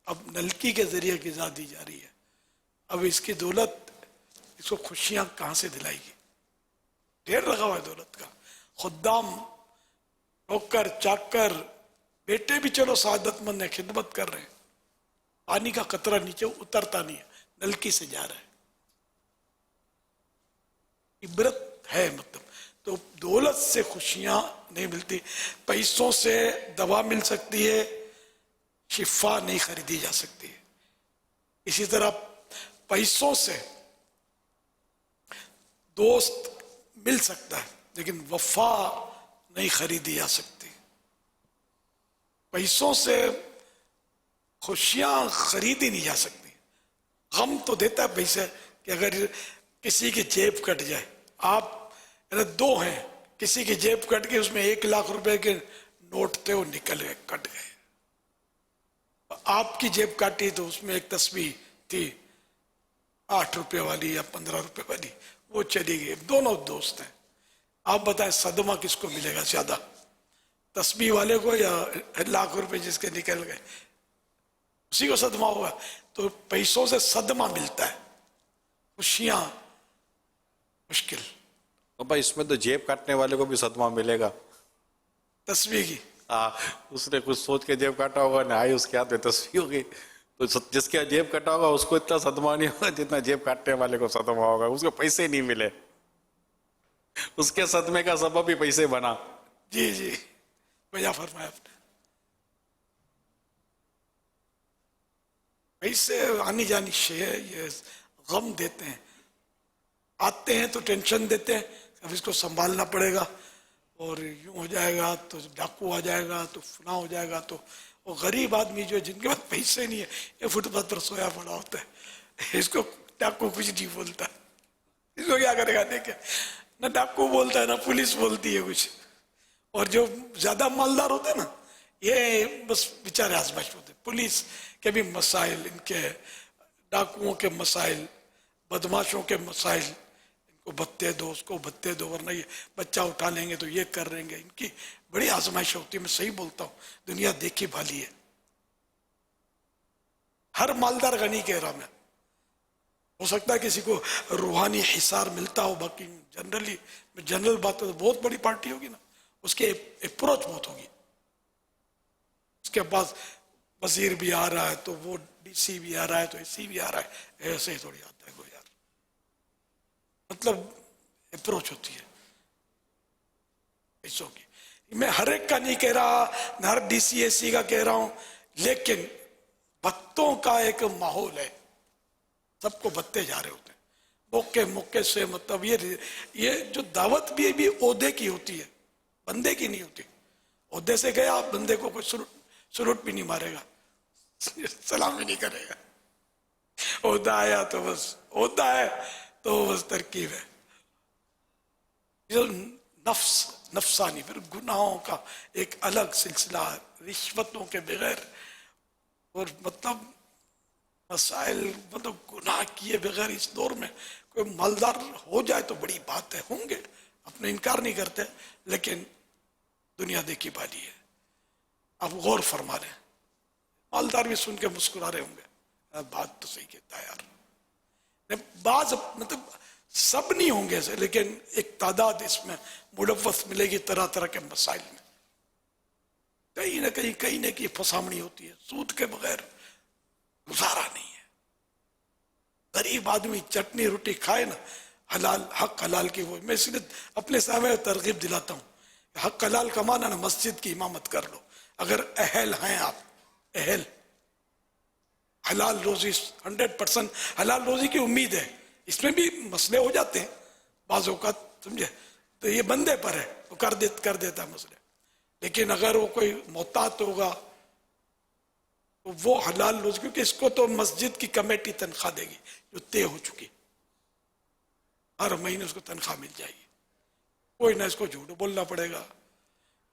अब नलकी के जरिए ग़िज़ा दी जा रही है. अब इसकी दौलत इसको खुशियां कहां से दिलाएगी? ढेर लगा हुआ है दौलत का. खुद्दाम, नौकर, चाकर, बेटे भी चलो सादतमंद है, खिदमत कर रहे हैं, पानी का कतरा नीचे उतरता नहीं है, नलकी से जा रहा है। इबरत है मतलब। तो दौलत से खुशियां नहीं मिलती, पैसों से दवा मिल सकती है, शिफा नहीं खरीदी जा सकती है। इसी तरह पैसों से दोस्त मिल सकता है, लेकिन वफा नहीं खरीदी जा सकती। पैसों से खुशियां खरीदी नहीं जा सकती। गम तो देता है पैसे कि अगर किसी की जेब कट जाए, आप दो हैं, किसी की जेब कट गई, उसमें 1 लाख रुपए के नोट थे, वो निकल गए, कट गए। आपकी जेब काटी तो उसमें एक तस्बीह थी 8 रुपए वाली या 15 रुपए वाली, वो चली गई। दोनों दोस्त हैं, आप बताएं सदमा किसको मिलेगा ज्यादा, तस्बीह वाले को या लाख रुपए जिसके निकल गए, उसी को सदमा हुआ। तो पैसों से सदमा मिलता है, खुशियां मुश्किल। भाई इसमें तो जेब काटने वाले को भी सदमा मिलेगा, तस्बीह की। उसने कुछ सोच के जेब काटा होगा, ना आई उसके हाथ में तस्बीह होगी, तो जिसके जेब कटा होगा उसको इतना सदमा नहीं होगा जितना जेब काटने वाले को सदमा होगा। उसको पैसे नहीं मिले, उसके सदमे का सबब भी पैसे बना। जी जी, भैया फरमाया आपने। पैसे आनी जानी शे है, ये गम देते हैं, आते हैं तो टेंशन देते हैं, अब इसको संभालना पड़ेगा, और यूं हो जाएगा तो डाकू आ जाएगा तो फना हो जाएगा। तो वो गरीब आदमी जो है जिनके पास पैसे नहीं है, ये फुटपाथ पर सोया पड़ा होता है, इसको डाकू कुछ नहीं बोलता, इसको क्या करेगा देखे, ना डाकू बोलता है ना पुलिस बोलती है कुछ। और जो ज्यादा मालदार होते हैं ना, ये बस बेचारे आजमाइश होते। पुलिस के भी मसाइल, इनके डाकुओं के मसाइल, बदमाशों के मसाइल, इनको भत्ते दो, उसको भत्ते दो, वरना ये बच्चा उठा लेंगे तो ये कर लेंगे, इनकी बड़ी आजमाइश होती है। मैं सही बोलता हूँ, दुनिया देखी भाली है। हर मालदार का नहीं कह रहा मैं, हो सकता है किसी को रूहानी हिसार मिलता हो, बाकी जनरली जनरल बात है, तो बहुत बड़ी पार्टी होगी ना, उसके अप्रोच बहुत होगी। उसके पास वजीर भी आ रहा है तो वो डीसी भी आ रहा है तो एसी भी आ रहा है, ऐसे ही थोड़ी आता है कोई यार, मतलब अप्रोच होती है पैसों की। मैं हर एक का नहीं कह रहा, मैं हर डीसी एसी का कह रहा हूं, लेकिन भत्तों का एक माहौल है, सबको भत्ते जा रहे होते हैं मौके मौके से। मतलब ये जो दावत भी ओहदे की होती है, बंदे की नहीं होती। ओहदे से गया, बंदे को कोई सलूट भी नहीं मारेगा, सलाम भी नहीं करेगा। ओहदा आया तो बस ओहदा है, तो बस तरकीब है। जो नफसानी फिर गुनाहों का एक अलग सिलसिला, रिश्वतों के बगैर, और मतलब मसाइल, मतलब गुनाह किए बगैर इस दौर में कोई मालदार हो जाए तो बड़ी बात है। होंगे, अपने इनकार नहीं करते, लेकिन दुनिया देखी भाली है। आप गौर फरमा लें, मालदार भी सुन के मुस्कुरा रहे होंगे, बात तो सही कहता है यार। बाज मतलब सब नहीं होंगे ऐसे, लेकिन एक तादाद इसमें मुलव्वस मिलेगी तरह तरह के मसाइल में। कहीं ना कहीं फसामणी होती है, सूद के बगैर गुजारा नहीं है। गरीब आदमी चटनी रोटी खाए ना, हलाल हक हलाल की वो, मैं इसलिए अपने सामने तरगीब दिलाता हूँ, हक हलाल कमाना ना, मस्जिद की इमामत कर लो अगर अहल हैं आप, अहल हलाल रोजी 100% हलाल रोजी की उम्मीद है। इसमें भी मसले हो जाते हैं बाज़ औक़ात, समझे, तो ये बंदे पर है, वो कर देता है मसले। लेकिन अगर वो कोई मोहतात होगा तो वो हलाल रोजी, क्योंकि इसको तो मस्जिद की कमेटी तनख्वाह देगी जो तय हो चुकी, हर महीने उसको तनख्वाह मिल जाएगी। कोई ना इसको झूठ बोलना पड़ेगा,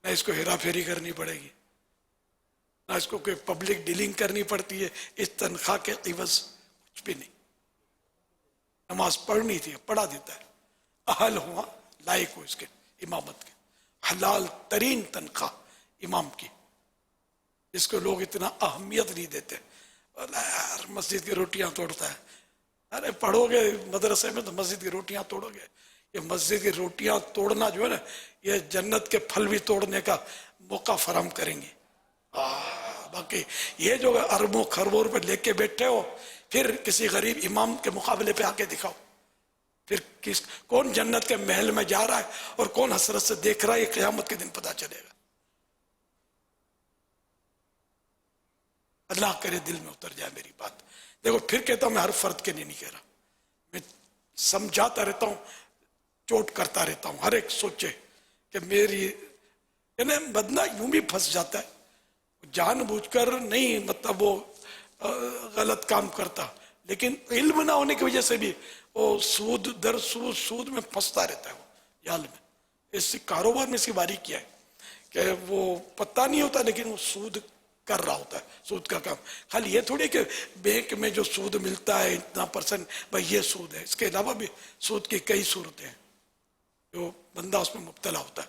ना इसको हेरा फेरी करनी पड़ेगी, ना इसको कोई पब्लिक डीलिंग करनी पड़ती है इस तनख्वाह के इवज, कुछ भी नहीं। नमाज पढ़नी थी, पढ़ा देता है, अहल हुआ, लायक हो इसके इमामत के, हलाल तरीन तनख्वाह इमाम की, जिसको लोग इतना अहमियत नहीं देते। यार मस्जिद की रोटियां तोड़ता है, अरे पढ़ोगे मदरसे में तो मस्जिद की रोटियां तोड़ोगे। ये मस्जिद की रोटियां तोड़ना जो है ना, ये जन्नत के फल भी तोड़ने का मौका फराहम करेंगे। बाकी ये जो अरबों खरबों रुपए लेके बैठे हो, फिर किसी गरीब इमाम के मुकाबले पे आके दिखाओ, फिर कौन जन्नत के महल में जा रहा है और कौन हसरत से देख रहा है, ये क़यामत के दिन पता चलेगा। अल्लाह करे दिल में उतर जाए मेरी बात। देखो फिर कहता हूं, मैं हर फर्द के लिए नहीं कह रहा, मैं समझाता रहता हूं, चोट करता रहता हूं। हर एक सोचे कि मेरी बंदा यूं भी फंस जाता है, जानबूझकर नहीं, मतलब वो गलत काम करता, लेकिन इल्म ना होने की वजह से भी वो सूद दर सूद सूद में फंसता रहता है। वो जाल में, इस कारोबार में इसकी बारी क्या है कि वो पता नहीं होता, लेकिन वो सूद कर रहा होता है, सूद का काम। खाली ये थोड़ी कि बैंक में जो सूद मिलता है इतना % भाई ये सूद है, इसके अलावा भी सूद की कई सूरतें हैं जो बंदा उसमें मुब्तला होता है।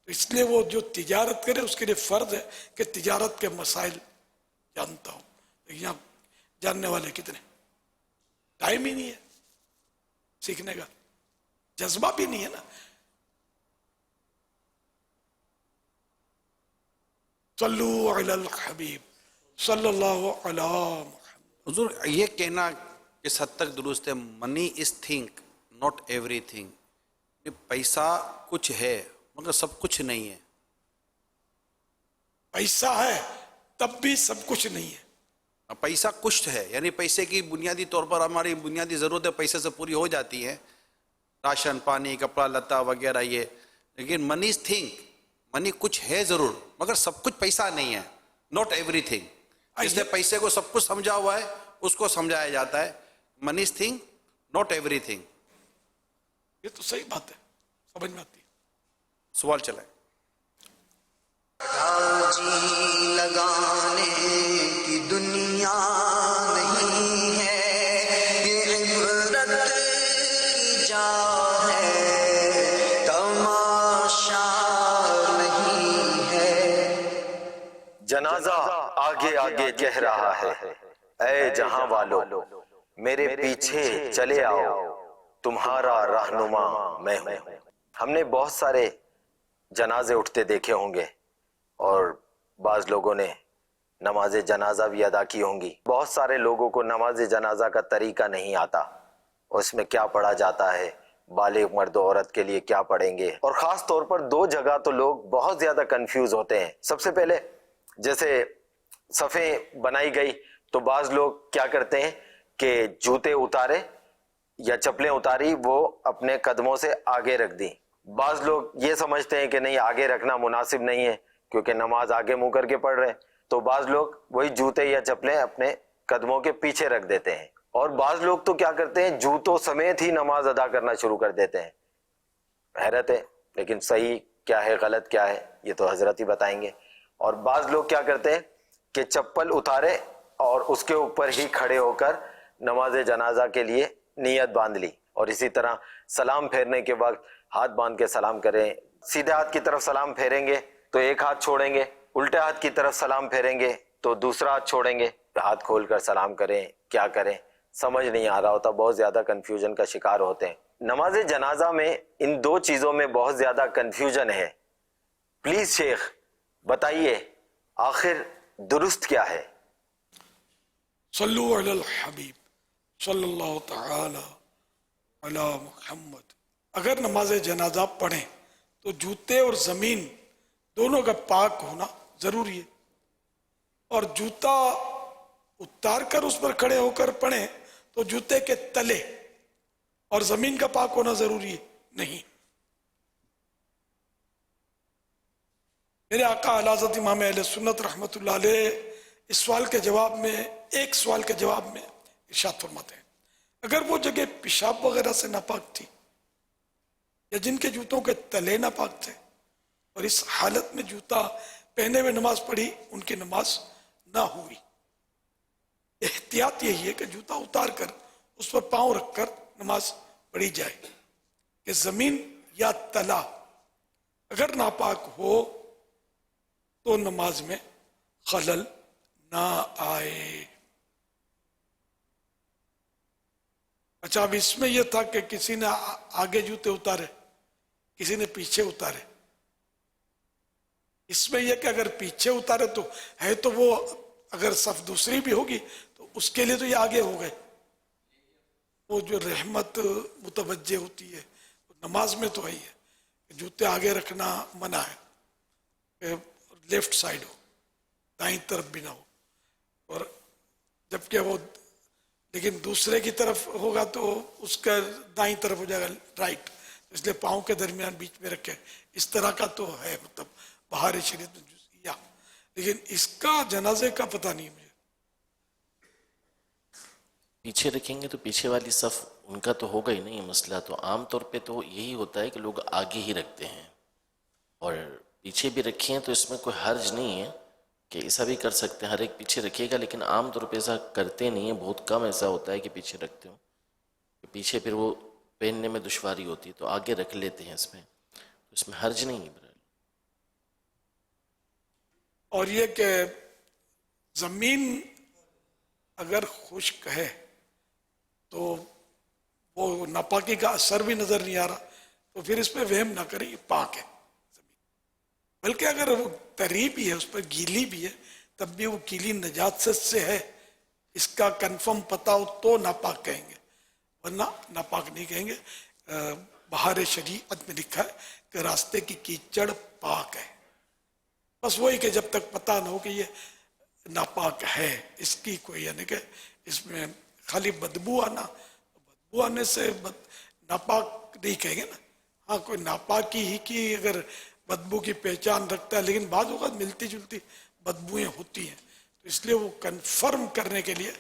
तो इसलिए वो जो तिजारत करे उसके लिए फर्ज है कि तिजारत के मसाइल जानता हो। यहाँ जानने वाले कितने, टाइम ही नहीं है सीखने का, जज्बा भी नहीं है ना। सल्लु अलल हबीब सल्लल्लाहु अलैहि वसल्लम। हुजूर ये कहना किस हद तक दुरुस्त है, money is thing not everything, पैसा कुछ है मगर सब कुछ नहीं है। पैसा है तब भी सब कुछ नहीं है। पैसा कुछ है, यानी पैसे की बुनियादी तौर पर हमारी बुनियादी ज़रूरतें पैसे से पूरी हो जाती हैं, राशन पानी कपड़ा लता वगैरह ये, लेकिन मनी इज थिंग, मनी कुछ है ज़रूर मगर सब कुछ पैसा नहीं है, नॉट एवरीथिंग। इसलिए पैसे को सब कुछ समझा हुआ है, उसको समझाया जाता है, money is thing not everything. ये तो सही बात है, समझ में आती है। सवाल चलाए। जी लगाने की दुनिया नहीं है, ये इबरत की जा है, तमाशा नहीं है। जनाजा आगे आगे कह रहा है, ऐ जहां वालों मेरे पीछे चले आओ, तुम्हारा रहनुमा मैं हूं। हमने बहुत सारे जनाजे उठते देखे होंगे और बाज लोगों ने नमाज जनाजा भी अदा की होंगी। बहुत सारे लोगों को नमाज जनाजा का तरीका नहीं आता, उसमें क्या पढ़ा जाता है, बालिग मर्द औरत के लिए क्या पढ़ेंगे, और खास तौर पर दो जगह तो लोग बहुत ज्यादा कंफ्यूज होते हैं। सबसे पहले जैसे सफ़े बनाई गई तो बाज लोग क्या करते हैं कि जूते उतारे या चप्पलें उतारी, वो अपने कदमों से आगे रख दी। बाज लोग ये समझते हैं कि नहीं, आगे रखना मुनासिब नहीं है क्योंकि नमाज आगे मुंह करके पढ़ रहे हैं, तो बाज लोग वही जूते या चप्पलें अपने कदमों के पीछे रख देते हैं। और बाज लोग तो क्या करते हैं, जूतों समेत ही नमाज अदा करना शुरू कर देते हैं। हैरत है, लेकिन सही क्या है गलत क्या है ये तो हजरत ही बताएंगे। और बाज लोग क्या करते हैं कि चप्पल उतारे और उसके ऊपर ही खड़े होकर नमाज जनाजा के लिए नियत बांध ली, और इसी तरह सलाम फेरने के वक्त हाथ बांध के सलाम करें। सीधे हाथ की तरफ सलाम फेरेंगे तो एक हाथ छोड़ेंगे, उल्टे हाथ की तरफ सलाम फेरेंगे तो दूसरा हाथ छोड़ेंगे, हाथ खोलकर सलाम करें, क्या करें समझ नहीं आ रहा होता, बहुत ज्यादा कंफ्यूजन का शिकार होते हैं। नमाज जनाजा में इन दो चीजों में बहुत ज्यादा कंफ्यूजन है। प्लीज शेख बताइए आखिर दुरुस्त क्या है? सल्लु अलल हबीब सल्लल्लाहु तआला अला मुहम्मद। अगर नमाज जनाजा पढ़ें तो जूते और जमीन दोनों का पाक होना जरूरी है, और जूता उतार कर उस पर खड़े होकर पढ़ें तो जूते के तले और जमीन का पाक होना जरूरी है नहीं। मेरे आका आला हज़रत इमाम अहले सुन्नत रहमतुल्लाह अलैह इस सवाल के जवाब में, एक सवाल के जवाब में इरशाद फरमाते हैं, अगर वो जगह पेशाब वगैरह से नापाक थी या जिनके जूतों के तले नापाक थे और इस हालत में जूता पहने हुए नमाज पढ़ी, उनकी नमाज ना हुई। एहतियात यही है कि जूता उतार कर उस पर पांव रखकर नमाज पढ़ी जाए कि जमीन या तला अगर नापाक हो तो नमाज में खलल ना आए। अच्छा, अब इसमें यह था कि किसी ने आगे जूते उतारे, किसी ने पीछे उतारे, इसमें यह कि अगर पीछे उतारे तो है, तो वो अगर सफ दूसरी भी होगी तो उसके लिए तो ये आगे हो गए। वो जो रहमत मुतवज्जे होती है नमाज में तो वही है, जूते आगे रखना मना है, लेफ्ट साइड हो, दाईं तरफ भी ना हो, और जबकि वो लेकिन दूसरे की तरफ होगा तो उसका दाईं तरफ हो जाएगा राइट, इसलिए पाँव के दरमियान बीच में रखे, इस तरह का तो है मतलब बाहर शरीयत में जुज़िया, लेकिन इसका जनाजे का पता नहीं मुझे। पीछे रखेंगे तो पीछे वाली सफ उनका तो होगा ही नहीं मसला, तो आम तौर पे तो यही होता है कि लोग आगे ही रखते हैं, और पीछे भी रखे हैं तो इसमें कोई हर्ज नहीं है कि ऐसा भी कर सकते हैं, हर एक पीछे रखिएगा, लेकिन आम तौर पे ऐसा करते नहीं है, बहुत कम ऐसा होता है कि पीछे रखते हो, पीछे फिर वो पहनने में दुश्वारी होती है तो आगे रख लेते हैं, इसमें तो इसमें हर्ज नहीं है। और ये कि जमीन अगर खुश्क है तो वो नापाकी का असर भी नजर नहीं आ रहा, तो फिर इसमें वहम ना करें, ये पाक है जमीन, बल्कि अगर वो तरी भी है, उस पर गीली भी है, तब भी वो गीली नजासत से है, इसका कंफर्म पता हो तो नापाक कहेंगे, वरना नापाक नहीं कहेंगे। बाहर शरीयत में लिखा है कि रास्ते की कीचड़ पाक है, बस वही कि जब तक पता ना हो कि ये नापाक है, इसकी कोई यानी कि इसमें खाली बदबू आने से नापाक नहीं कहेंगे ना। हाँ, कोई नापाकी ही की अगर बदबू की पहचान रखता है, लेकिन बाद वक्त मिलती जुलती बदबुएं होती हैं, तो इसलिए वो कंफर्म करने के लिए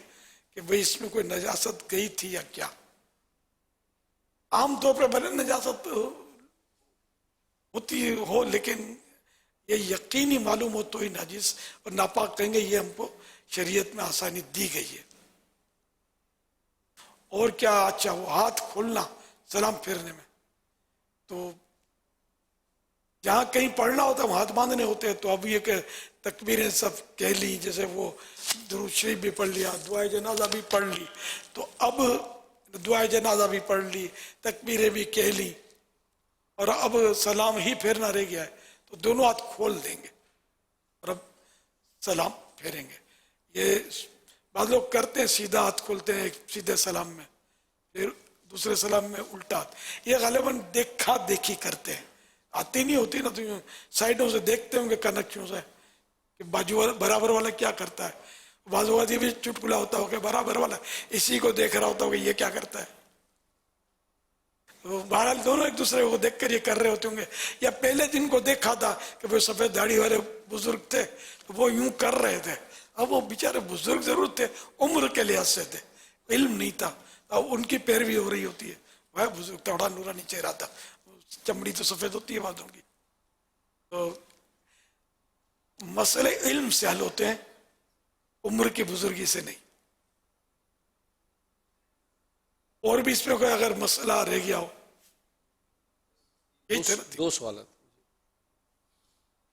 कि भाई इसमें कोई नजासत गई थी या क्या। आमतौर पर भले नजासत होती हो, लेकिन ये यकीनी मालूम हो तो ही नाजिस और नापाक कहेंगे, ये हमको शरीयत में आसानी दी गई है। और क्या, अच्छा वो हाथ खोलना सलाम फेरने में, तो जहाँ कहीं पढ़ना होता है हाथ बांधने होते हैं, तो अब ये कि तकबीरें सब कह ली, जैसे वो दुरूद शरीफ भी पढ़ लिया, दुआए जनाजा भी पढ़ ली, तो अब दुआए जनाजा भी पढ़ ली, तकबीरें भी कह ली, और अब सलाम ही फेरना रह गया है, तो दोनों हाथ खोल देंगे और अब सलाम फेरेंगे। ये बाद लोग करते हैं, सीधा हाथ खोलते हैं सीधे सलाम में, फिर दूसरे सलाम में उल्टा हाथ, ये गालिबन देखा देखी करते हैं, आती नहीं होती ना, तो साइडों से देखते होंगे कनखियों से कि बाजू बराबर वाला क्या करता है, बाजू वाला भी चुटकुला होता होगा, बराबर वाला इसी को देख रहा होता होगा ये क्या करता है, बहरहाल दोनों एक दूसरे को देखकर ये कर रहे होते होंगे, या पहले दिन को देखा था कि वो सफेद दाढ़ी वाले बुजुर्ग थे तो वो यूं कर रहे थे, अब वो बेचारे बुजुर्ग जरूर थे, उम्र के लिहाज से थे, इल्म नहीं था, अब उनकी पैरवी हो रही होती है, वह बुजुर्ग थोड़ा नूरानी चेहरा था, चमड़ी तो सफेद होती है बातों की। तो मसले इल्म से हल होते हैं, उम्र की बुजुर्गी से नहीं। और भी इसमें कोई अगर मसला रह गया हो, दो सवाल।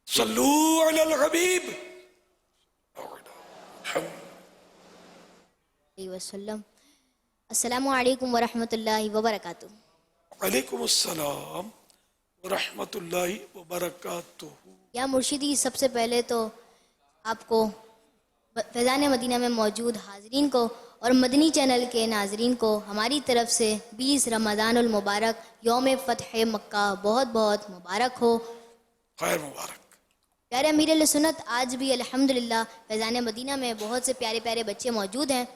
सल्लू अलल हबीब वसल्लम। अस्सलामु अलैकुम वरहमतुल्लाहि वबरकातुहू। वालेकुम अस्सलाम वरहमतुल्लाहि वबरकातुहू। या मुर्शिदी, सबसे पहले तो आपको फैज़ान मदीना में मौजूद हाजरीन को और मदनी चैनल के नाजरीन को हमारी तरफ से 20 रमज़ानुल मुबारक यौम फ़तह मक्का बहुत बहुत मुबारक हो। खैर मुबारक। प्यारे अमीर सुन्नत, आज भी अल्हम्दुलिल्लाह फैज़ान मदीना में बहुत से प्यारे प्यारे बच्चे मौजूद हैं।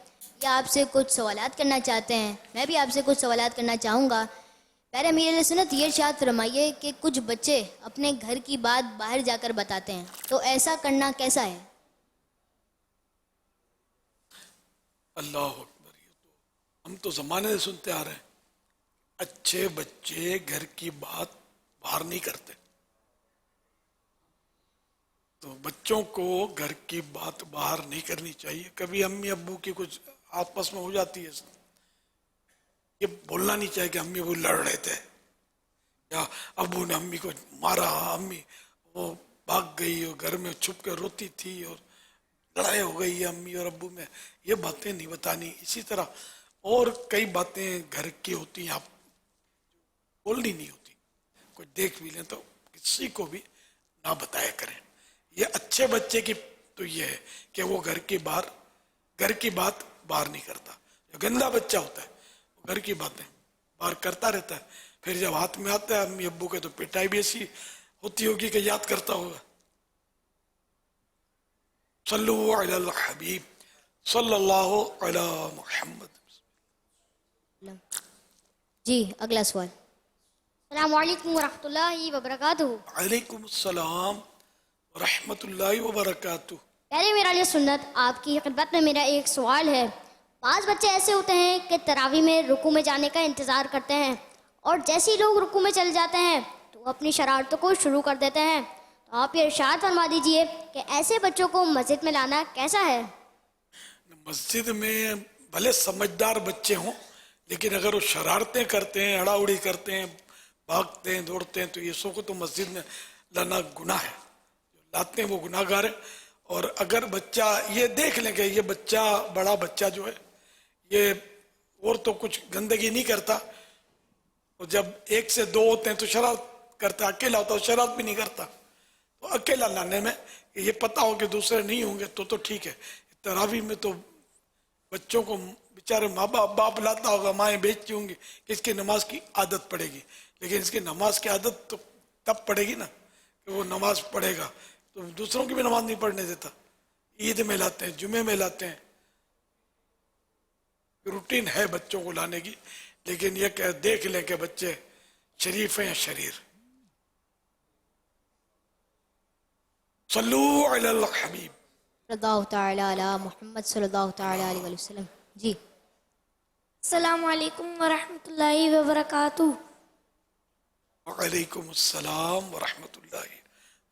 या आपसे कुछ सवालात करना चाहते हैं, मैं भी आपसे कुछ सवालात करना चाहूँगा। प्यारे अमीर सुन्नत, ये इरशाद फरमाइए कि कुछ बच्चे अपने घर की बात बाहर जाकर बताते हैं, तो ऐसा करना कैसा है? अल्लाह अकबर। हम तो ज़माने से सुनते आ रहे हैं, अच्छे बच्चे घर की बात बाहर नहीं करते, तो बच्चों को घर की बात बाहर नहीं करनी चाहिए। कभी अम्मी अब्बू की कुछ आपस में हो जाती है, ये बोलना नहीं चाहिए कि अम्मी अब्बू लड़ रहे थे या अब्बू ने अम्मी को मारा, अम्मी वो भाग गई और घर में छुप कर रोती थी और लड़ाई हो गई है अम्मी और अब्बू में, ये बातें नहीं बतानी। इसी तरह और कई बातें घर की होती हैं, आप बोलनी नहीं होती, कोई देख भी लें तो किसी को भी ना बताया करें। ये अच्छे बच्चे की तो ये है कि वो घर की बात बाहर नहीं करता। जो गंदा बच्चा होता है वो घर की बातें बाहर करता रहता है, फिर जब हाथ में आता है अम्मी अब्बू के तो पिटाई भी ऐसी होती होगी कि याद करता होगा। सल्लु अलल हबीब सल्लल्लाहु अला मुहम्मद। जी अगला सवाल। अस्सलाम वालेकुम वरहमतुल्लाहि वबरकातुहू। वालेकुम अस्सलाम वरहमतुल्लाहि वबरकातुहू। पहले मेरा लिए सुन्नत आपकी खिदमत में मेरा एक सवाल है। बाज़ बच्चे ऐसे होते हैं कि तरावी में रुकू में जाने का इंतज़ार करते हैं और जैसे ही लोग रुकू में चले जाते हैं तो अपनी शरारतों को शुरू कर देते हैं। तो आप ये इरशाद फरमा दीजिए कि ऐसे बच्चों को मस्जिद में लाना कैसा है? मस्जिद में भले समझदार बच्चे हों, लेकिन अगर वो शरारतें करते हैं, अड़ाउड़ी करते हैं, भागते हैं, दौड़ते हैं, तो ये सबको तो मस्जिद में लाना गुनाह है। जो लाते हैं वो गुनाहगार है। और अगर बच्चा ये देख लें कि ये बच्चा बड़ा बच्चा जो है ये और तो कुछ गंदगी नहीं करता, और जब एक से दो होते हैं तो शरारत करता, अकेला होता है शरारत भी नहीं करता, तो अकेला लाने में ये पता हो कि दूसरे नहीं होंगे तो ठीक है। तरावी में तो बच्चों को बेचारे माँ बाप लाता होगा, माएँ बेचती होंगी कि इसकी नमाज की आदत पड़ेगी, लेकिन इसकी नमाज की आदत तो तब पड़ेगी ना कि वो नमाज पढ़ेगा, तो दूसरों की भी नमाज नहीं पढ़ने देता। ईद में लाते हैं, जुमे में लाते हैं, रूटीन है बच्चों को लाने की, लेकिन ये कह देख लें कि बच्चे शरीफ हैं या शरीर। सल्लू अलल हबीब सल्लल्लाहु तआला अला मुहम्मद सल्लल्लाहु तआला अलैहि वसल्लम। जी अस्सलाम वालेकुम वरहमतुल्लाहि वबरकातुहू। वालेकुम अस्सलाम वरहमतुल्लाहि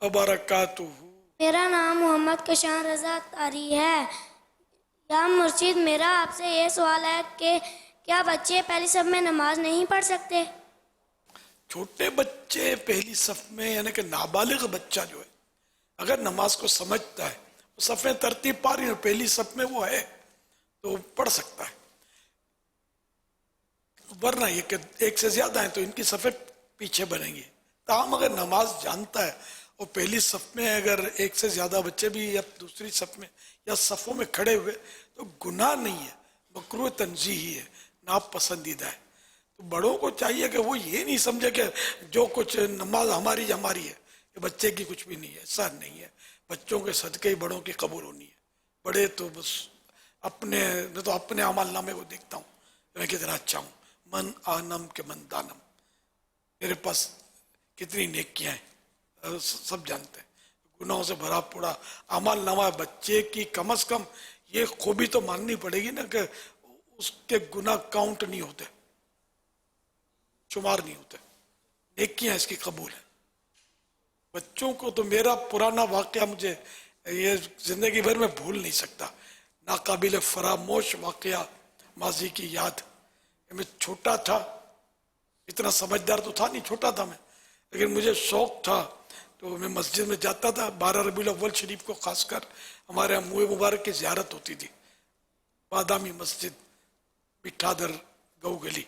वबरकातुहू। मेरा नाम मोहम्मद कशान रजा तारी है। या मुर्शिद, मेरा आपसे ये सवाल है कि क्या बच्चे पहली सफ में नमाज नहीं पढ़ सकते? छोटे बच्चे पहली सफ में, यानी कि नाबालिग बच्चा जो है अगर नमाज को समझता है, वो सफ़ें तरतीब पा रही है, पहली सफ में वो है तो पढ़ सकता है। वरना ये कि एक से ज्यादा है तो इनकी सफ़ें पीछे बनेंगी। ताम अगर नमाज जानता है और पहली सफ में अगर एक से ज्यादा बच्चे भी या दूसरी सफ में या सफ़ों में खड़े हुए तो गुनाह नहीं है, मकरूह तंजीही है, नापसंदीदा है। तो बड़ों को चाहिए कि वो ये नहीं समझे कि जो कुछ नमाज हमारी हमारी है, ये बच्चे की कुछ भी नहीं है। ऐसा नहीं है, बच्चों के सदके ही बड़ों की कबूल होनी है। बड़े तो बस मैं तो अपने अमल नामे को देखता हूँ, मैं कितना अच्छा हूँ, मन आनम के मन दानम, मेरे पास कितनी नेकियां हैं, सब जानते हैं। गुनाहों से भरा पूरा अमल नामा बच्चे की कम से कम ये खूबी तो माननी पड़ेगी ना कि उसके गुनाह काउंट नहीं होते, शुमार नहीं होते, नेकियां इसकी कबूल है। बच्चों को तो मेरा पुराना वाकया मुझे ये जिंदगी भर में भूल नहीं सकता, नाकाबिल फरामोश वाकया माजी की याद। मैं छोटा था, इतना समझदार तो था नहीं, छोटा था मैं, लेकिन मुझे शौक था तो मैं मस्जिद में जाता था। 12 रबीउल अव्वल शरीफ को खासकर हमारे यहाँ मुए मुबारक की ज़ियारत होती थी, बादामी मस्जिद, मिठादर गऊ गली,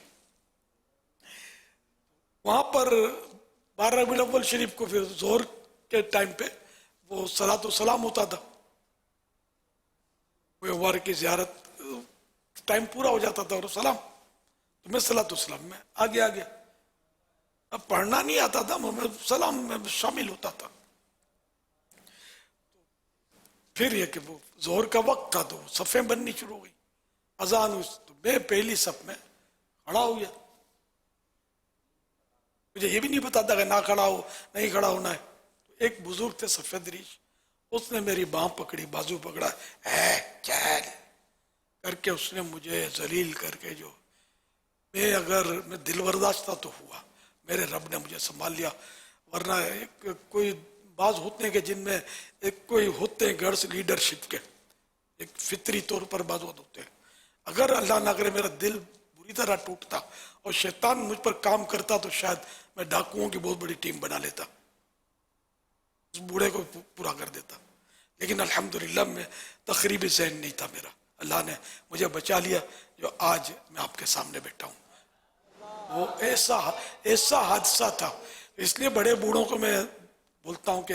वहाँ पर 12 रबीउल अव्वल शरीफ को फिर जोहर के टाइम पे वो सलातो सलाम होता था, मुए मुबारक की ज़ियारत टाइम पूरा हो जाता था और सलाम, तो मैं सलातो सलाम में आ गया। अब पढ़ना नहीं आता था, मैं सलाम में शामिल होता था। फिर ये कि वो जोहर का वक्त था तो सफ़ें बननी शुरू हो गई, अजान हुई तो मैं पहली सफ में खड़ा हो गया। मुझे ये भी नहीं पता था कि ना खड़ा हो नहीं खड़ा होना है। तो एक बुजुर्ग थे सफेद रीश, उसने मेरी बाँह पकड़ी, बाजू पकड़ा, चल करके उसने मुझे जलील करके, जो मैं दिल बर्दाश्त था तो हुआ, मेरे रब ने मुझे संभाल लिया। वरना कोई बाज होते हैं कि जिनमें एक कोई होते हैं गर्ल्स लीडरशिप के, एक फितरी तौर पर बाज होते हैं। अगर अल्लाह ना करे मेरा दिल बुरी तरह टूटता और शैतान मुझ पर काम करता तो शायद मैं डाकुओं की बहुत बड़ी टीम बना लेता, उस बूढ़े को पूरा कर देता। लेकिन अल्हम्दुलिल्लाह में तकरीबी ज़हन नहीं था मेरा, अल्लाह ने मुझे बचा लिया जो आज मैं आपके सामने बैठा हूँ। वो ऐसा हादसा था, इसलिए बड़े बूढ़ों को मैं बोलता हूँ कि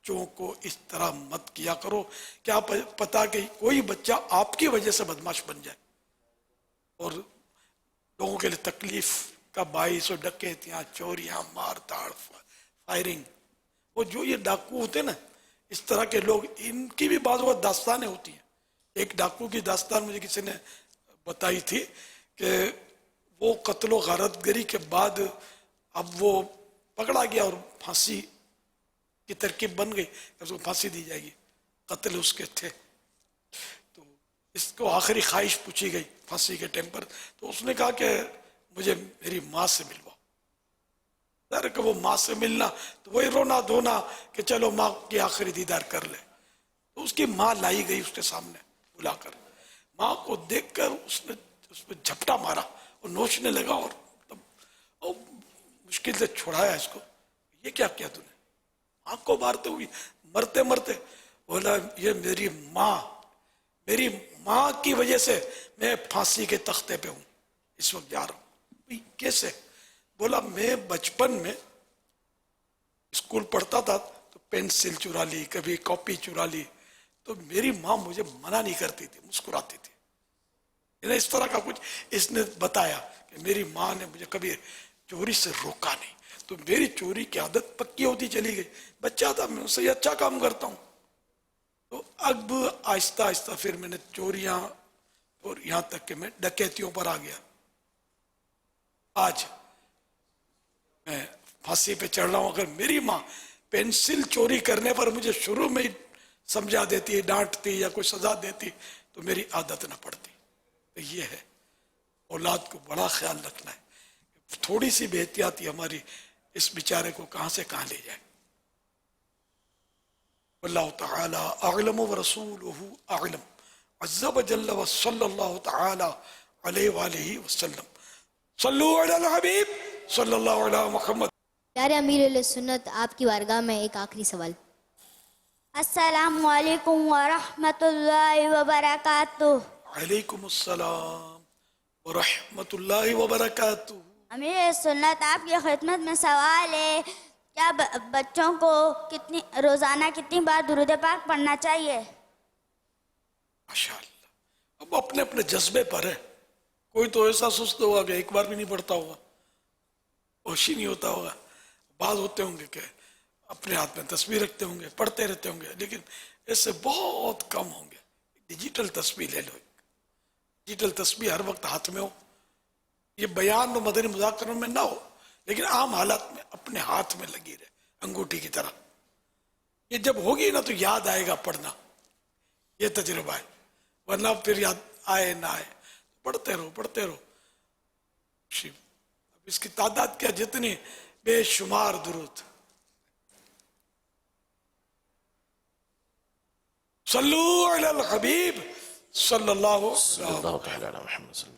बच्चों को इस तरह मत किया करो। क्या पता कि कोई बच्चा आपकी वजह से बदमाश बन जाए और लोगों के लिए तकलीफ का बाइस और डकैतियाँ, चोरियाँ, मार ताड़, फायरिंग, वो जो ये डाकू होते हैं ना, इस तरह के लोग, इनकी भी बात वो दास्तानें होती हैं। एक डाकू की दास्तान मुझे किसी ने बताई थी कि वो कत्लो गारतगरी के बाद अब वो पकड़ा गया और फांसी की तरकीब बन गई, उसको फांसी दी जाएगी, कत्ल उसके थे। तो इसको आखिरी ख्वाहिश पूछी गई फांसी के टाइम पर, तो उसने कहा कि मुझे मेरी माँ से मिलवाओ। यार कि वो माँ से मिलना तो वही रोना धोना कि चलो माँ की आखिरी दीदार कर ले। तो उसकी माँ लाई गई उसके सामने बुलाकर, माँ को देखकर उसने उस पर झपटा मारा और नोचने लगा और मुश्किल से छुड़ाया इसको। ये क्या किया तूने? आँख को मारते हुए मरते मरते बोला, ये मेरी माँ की वजह से मैं फांसी के तख्ते पे हूँ, इस वक्त जा रहा हूँ। कैसे? बोला, मैं बचपन में स्कूल पढ़ता था तो पेंसिल चुरा ली, कभी कॉपी चुरा ली, तो मेरी माँ मुझे मना नहीं करती थी, मुस्कुराती थी। इस तरह का कुछ इसने बताया कि मेरी माँ ने मुझे कभी चोरी से रोका नहीं, तो मेरी चोरी की आदत पक्की होती चली गई। बच्चा था, मैं उससे अच्छा काम करता हूँ। तो अब आहिस्ता आहिस्ता फिर मैंने चोरियां और यहाँ तक कि मैं डकैतियों पर आ गया। आज मैं फांसी पे चढ़ रहा हूँ। अगर मेरी माँ पेंसिल चोरी करने पर मुझे शुरू में ही समझा देती, डांटती या कोई सजा देती तो मेरी आदत न पड़ती। तो ये है, औलाद को बड़ा ख्याल रखना है, थोड़ी सी बेहतियाती हमारी इस बेचारे को कहां से कहां ले जाए। वल्लाहु तआला अअलम व रसूलुहु अअलम अज़्ज़ा व जल्ल व सल्लल्लाहु तआला अलैहि व आलिहि वसल्लम। सल्लु अलल हबीब सल्लल्लाहु अलैहि मुहम्मद। प्यारे अमीर सुन्नत, आपकी बारगाह में एक आखिरी सवाल। अस्सलामु अलैकुम व रहमतुल्लाहि व बरकातुहू। अलैकुम अस्सलाम व रहमतुल्लाहि व बरकातुहू। अमीर सुन्नत, आपकी खिदमत में सवाल है, क्या बच्चों को रोजाना कितनी बार दुरूद पाक पढ़ना चाहिए? माशाअल्लाह, अब अपने अपने जज्बे पर है। कोई तो ऐसा सुस्त होगा कि एक बार भी नहीं पढ़ता होगा, होश ही नहीं होता होगा। बात होते होंगे कि अपने हाथ में तस्बीह रखते होंगे, पढ़ते रहते होंगे, लेकिन ऐसे बहुत कम होंगे। डिजिटल तस्बीह ले लो, डिजिटल तस्बीह हर वक्त हाथ में हो। ये बयान में मदनी मुज़ाकरों में ना हो, लेकिन आम हालात में अपने हाथ में लगी रहे, अंगूठी की तरह। ये जब होगी ना तो याद आएगा पढ़ना, ये तजुर्बा है। वरना फिर याद आए ना आए, पढ़ते रहो पढ़ते रहो। अब इसकी तादाद क्या, जितनी बेशुमार दुरूद। सल्लु अलल हबीब सल्लल्लाहु अलैहि वसल्लम।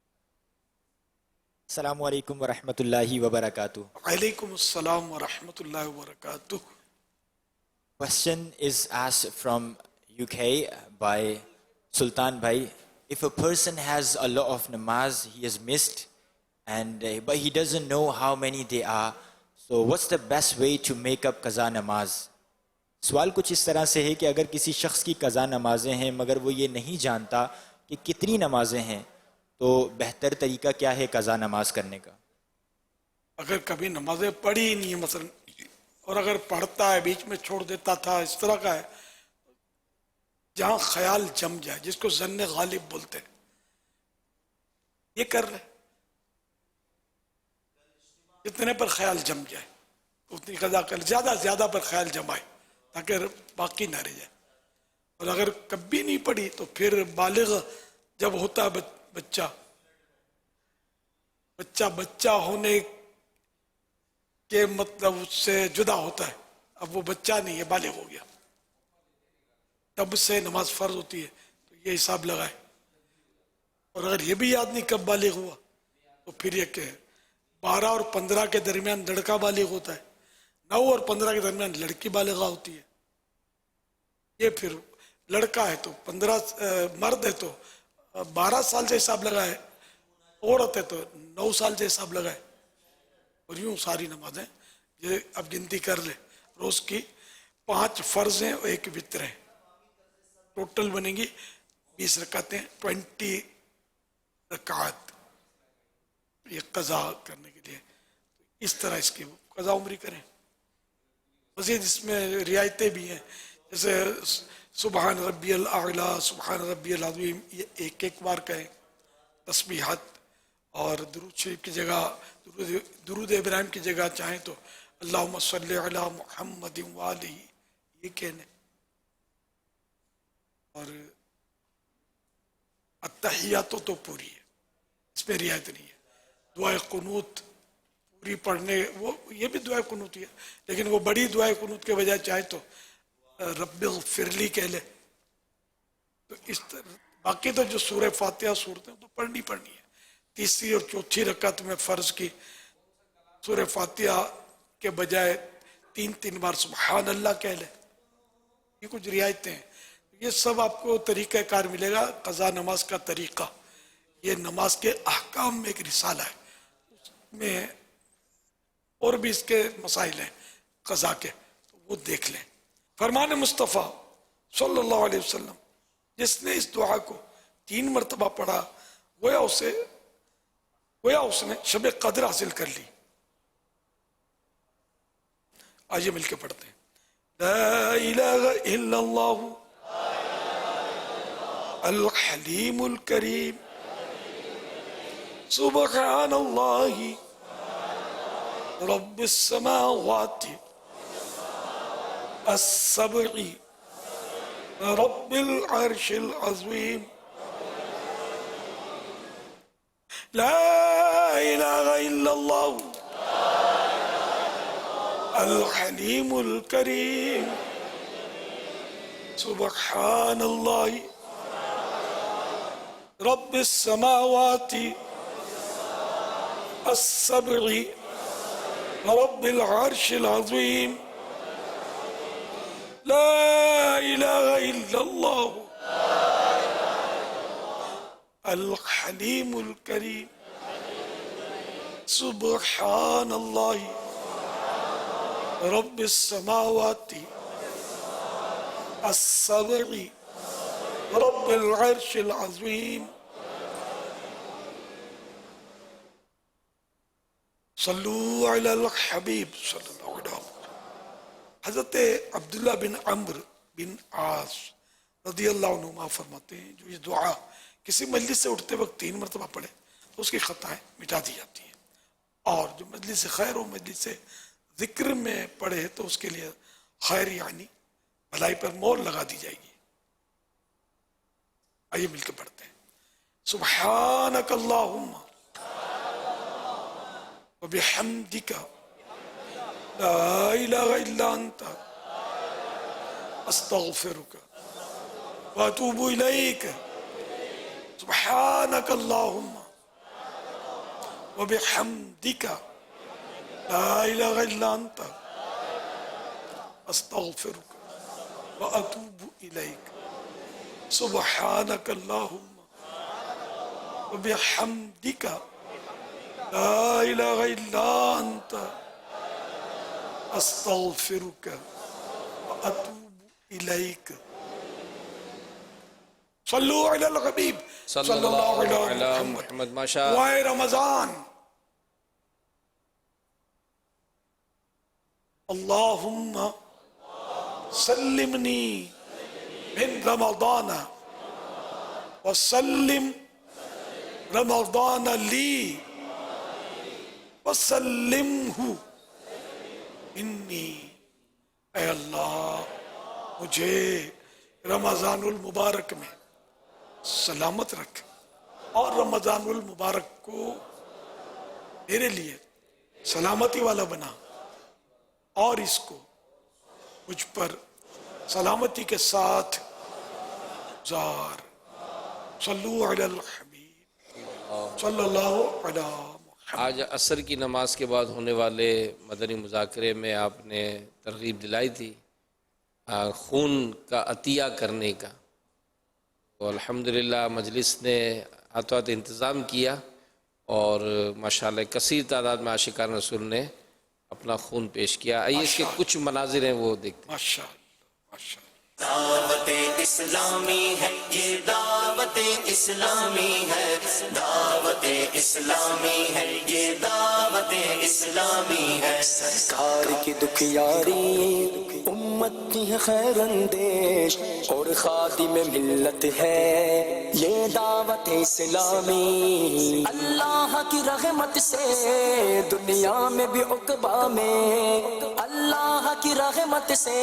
अस्सलामु अलैकुम व रहमतुल्लाहि व बरकातुहू। Alaikum assalam wa rahmatullahi wa barakatuh. Question is asked from UK by Sultan Bhai. If a person has a lot of namaz he has missed, and but he doesn't know how many they are, so what's the best way to make up qaza namaz? सवाल कुछ इस तरह से है कि अगर किसी शख्स की क़ज़ा नमाजें हैं मगर वो ये नहीं जानता कि कितनी नमाजें हैं, तो बेहतर तरीका क्या है क़ज़ा नमाज करने का? अगर कभी नमाजें पढ़ी ही नहीं है मसलन, और अगर पढ़ता है बीच में छोड़ देता था, इस तरह का है, जहाँ ख्याल जम जाए, जिसको ज़न्ने गालिब बोलते हैं, ये कर ले। जितने पर ख्याल जम जाए उतनी क़ज़ा कर, ज़्यादा पर ख्याल जमाए ताकि बाकी ना रह जाए। और अगर कभी नहीं पढ़ी तो फिर बालिग जब होता है बच्चा होने के मतलब उससे जुदा होता है, अब वो बच्चा नहीं है, बालिग हो गया, तब से नमाज फर्ज होती है, तो ये हिसाब लगाए। और अगर ये भी याद नहीं कब बालिग हुआ तो फिर ये कि 12 और 15 के दरमियान लड़का बालिग होता है, 9 और 15 के दरमियान लड़की बालिगा होती है। ये फिर लड़का है तो 15 मर्द है तो 12 साल से हिसाब लगाए, औरत है तो 9 साल से हिसाब लगाए। और यूं सारी नमाजें ये अब गिनती कर ले रोज की 5 फर्ज हैं और 1 वित्र है, टोटल बनेंगी 20 रकातें, 20 रकात ये कज़ा करने के लिए। इस तरह इसकी कज़ा उम्री करें। मज़ीद इसमें रियायतें भी हैं, जैसे सुबहान रब्बियल आला, सुबहान रब्बियल अज़ीम, ये 1 बार कहें। तस्बीहात और दुरूद शरीफ की जगह, दुरूद इब्राहिम की जगह चाहें तो अल्लाहुम्मा सल्ली अला मुहम्मद व आलिही ये कहने। और अत्तहियातो तो पूरी है, इसमें रियायत नहीं है। दुआए कुनूत पूरी पढ़ने, वो ये भी दुआए कुनूत ही है, लेकिन वो बड़ी दुआए कुनूत के बजाय चाहे तो रब्बिल फिरली कह ले। तो इस बाकी तो जो सूरह फातिहा सूरतें तो पढ़नी है। तीसरी और चौथी रकात में फर्ज की सूरह फातिहा के बजाय 3 बार सुभान अल्लाह कह ले। ये कुछ रियायतें हैं। ये सब आपको तरीक़ा कार मिलेगा क़ज़ा नमाज का तरीक़ा। ये नमाज के अहकाम में एक रिसाला है, उसमें और भी इसके मसाइल हैं क़ज़ा के, तो वो देख लें। फरमान मुस्तफ़ा सल्लल्लाहु अलैहि वसल्लम, जिसने इस दुआ को 3 मरतबा पढ़ा गोया उसने शब कद्र हासिल कर ली। आइए मिलके पढ़ते हैं। ला इलाहा इल्लल्लाह अल हलीमुल करीम सुब्हानल्लाहि रब्बिस समावाति अस्सबई रब्बिल अर्शिल अज़ीम। ला इलाहा इल्लल्लाह अल हलीमुल करीम सुब्हानल्लाहि रब्बिस समावाति अस्सबई रब्बिल अर्शिल अज़ीम। ला इलाहा इल्लल्लाह अल हलीमुल करीम सुब्हानल्लाहि रब्बिस समावाति अस्सबई रब्बिल अर्शिल अज़ीम। सल्लू अलल हबीब सल्लल्लाहु अलैहि वसल्लम। हज़रत अब्दुल्लाह बिन अम्र बिन आस रज़ियल्लाहु अन्हुमा फरमाते हैं, जो ये दुआ किसी मजलिस से उठते वक्त 3 मरतबा पढ़े तो उसकी खताएं मिटा दी जाती हैं, और जो मजलिस खैर और मजलिस जिक्र में पढ़े तो उसके लिए खैर यानी भलाई पर मोहर लगा दी जाएगी। आइए मिलकर पढ़ते हैं। सुब्हानक अल्लाहुम्मा व बिहम्दिका ला इलाहा इल्ला अंता अस्तगफिरुका व अतूबु इलैक। सुब्हानक अल्लाहुम्मा व बिहम्दिका ला इलाहा इल्ला अंता अस्तगफिरुका व अतूबु इलैक। सुब्हानक अल्लाहुम्मा व बिहम्दिका ला इलाहा इल्ला अंता अस्तगफिरुका व अतूबु इलैक। सल्लू अलल हबीब सल्लल्लाहु अलैहि मुहम्मद। माशाअल्लाह। रमजान अल्लाहुम्मा सल्लिमनी मिन रमज़ान व सल्लिम रमज़ान ली व सल्लिमहु इन्नी। ऐ अल्लाह, मुझे रमज़ानुल मुबारक में सलामत रख और रमज़ानुल मुबारक को मेरे लिए सलामती वाला बना, और इसको मुझ पर सलामती के साथ गुजार। सल्लू अलल हबीब सल्लल्लाहु अलैहि। आज असर की नमाज के बाद होने वाले मदनी मुज़ाकरे में आपने तरगीब दिलाई थी खून का अतिया करने का, तो अल्हम्दुलिल्लाह मजलिस ने हाथों हाथ इंतज़ाम किया और माशाअल्लाह कसीर तादाद में आशिकान रसूल ने اپنا خون پیش کیا. آئیے اس کے کچھ مناظر ہیں وہ دیکھتے ہیں. ماشاءاللہ ماشاءاللہ. دعوت اسلامی ہے یہ دعوت اسلامی ہے دعوت اسلامی ہے یہ دعوت اسلامی ہے. سرکار کی دکھیاری امت کی ہے خیر اندیش اور خادم ملت ہے یہ دعوت اسلامی. اللہ کی رحمت سے دنیا میں بھی عقبہ میں اللہ کی رحمت سے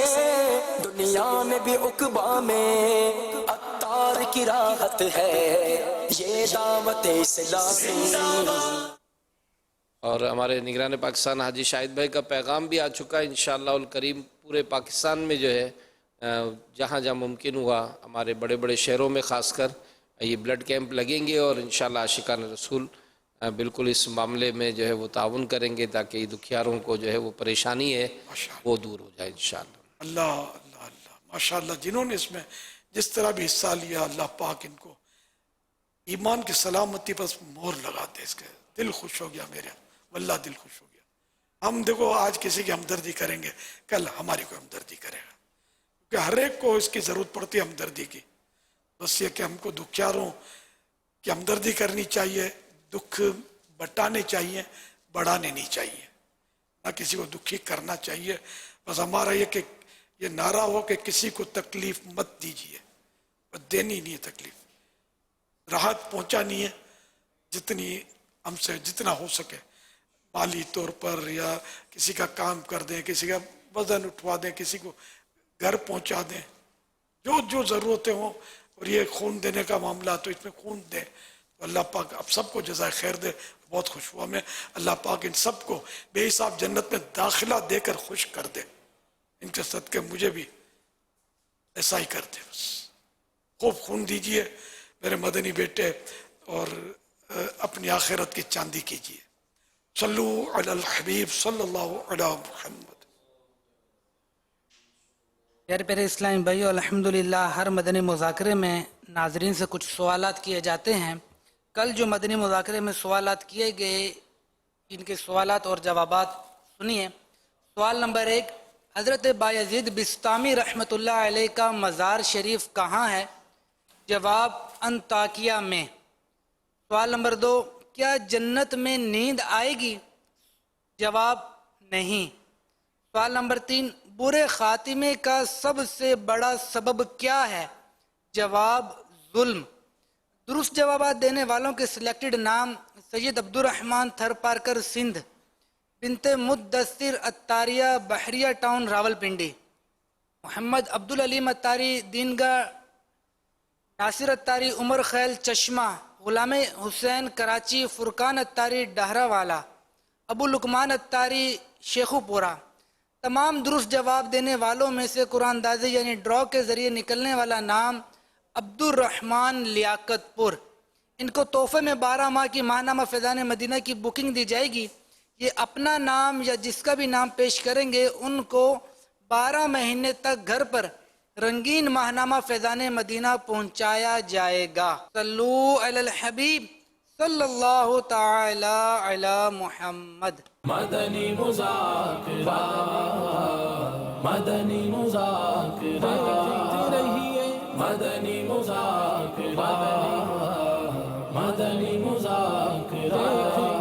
دنیا میں بھی عقبہ میں عطار کی راحت ہے یہ دعوت اسلامی. اور ہمارے نگران پاکستان حاجی شاہد بھائی کا پیغام بھی آ چکا ہے. انشاءاللہ الکریم پورے پاکستان میں جو ہے جہاں جہاں ممکن ہوا ہمارے بڑے بڑے شہروں میں خاص کر یہ بلڈ کیمپ لگیں گے اور انشاءاللہ عاشقان رسول بالکل اس معاملے میں جو ہے وہ تعاون کریں گے تاکہ یہ دکھیاروں کو جو ہے وہ پریشانی ہے وہ دور ہو جائے انشاءاللہ. اللہ اللہ اللہ ماشاءاللہ. جنہوں نے اس میں جس طرح بھی حصہ لیا اللہ پاک ان کو ایمان کی سلامتی پر مہر لگا دے. اس کے دل خوش ہو گیا میرے واللہ دل خوش ہو گیا. ہم دیکھو آج کسی کی ہمدردی کریں گے کل ہماری کوئی ہمدردی کرے گا کیونکہ ہر ایک کو اس کی ضرورت پڑتی ہے ہمدردی کی. بس یہ کہ ہم کو دکھیاروں کی ہمدردی کرنی چاہیے دکھ بٹانے چاہیے بڑھانے نہیں چاہیے نہ کسی کو دکھی کرنا چاہیے. بس ہمارا یہ کہ یہ نعرہ ہو کہ کسی کو تکلیف مت دیجیے بس دینی نہیں ہے تکلیف راحت پہنچانی ہے جتنی ہم سے جتنا ہو سکے مالی طور پر یا کسی کا کام کر دیں کسی کا وزن اٹھوا دیں کسی کو گھر پہنچا دیں جو جو ضرورتیں ہوں. اور یہ خون دینے کا معاملہ تو اس میں خون دیں تو اللہ پاک اب سب کو جزائے خیر دے. بہت خوش ہوا میں اللہ پاک ان سب کو بے حساب جنت میں داخلہ دے کر خوش کر دے. ان کے صدقے مجھے بھی ایسا ہی کر دے. بس خوب خون دیجئے میرے مدنی بیٹے اور اپنی آخرت کی چاندی کیجئے. صلو علی الحبیب صلی اللہ علی محمد. پیارے پیارے اسلامی بھائیو الحمدللہ ہر مدنی مذاکرے میں ناظرین سے کچھ سوالات کیے جاتے ہیں. کل جو مدنی مذاکرے میں سوالات کیے گئے ان کے سوالات اور جوابات سنیے. سوال نمبر 1 حضرت بایزید بسطامی رحمۃ اللہ علیہ کا مزار شریف کہاں ہے؟ جواب انطاکیہ میں. سوال نمبر 2 کیا جنت میں نیند آئے گی؟ جواب نہیں. سوال نمبر 3 برے خاتمے کا سب سے بڑا سبب کیا ہے؟ جواب ظلم. درست جوابات دینے والوں کے سلیکٹڈ نام سید عبد الرحمن تھر پارکر سندھ بنت مدثر اتاریہ بحریہ ٹاؤن راولپنڈی، محمد عبدالعلیم اتاری دینگا، ناصر اتاری عمر خیل چشمہ، غلام حسین کراچی، فرقان اتاری ڈہرہ والا، ابو لقمان اتاری شیخو پورہ. تمام درست جواب دینے والوں میں سے قرآن اندازی یعنی ڈرا کے ذریعے نکلنے والا نام عبد الرحمن لیاقت پور. ان کو تحفے میں 12 ماہ کی ماہنامہ فیضان مدینہ کی بکنگ دی جائے گی. یہ اپنا نام یا جس کا بھی نام پیش کریں گے ان کو 12 مہینے تک گھر پر رنگین ماہنامہ فیضان مدینہ پہنچایا جائے گا. صلو علی الحبیب صلی اللہ تعالی علی محمد. مدنی مذاکرہ مدنی مذاکرہ مدنی مذاکرہ مدنی مذاکرہ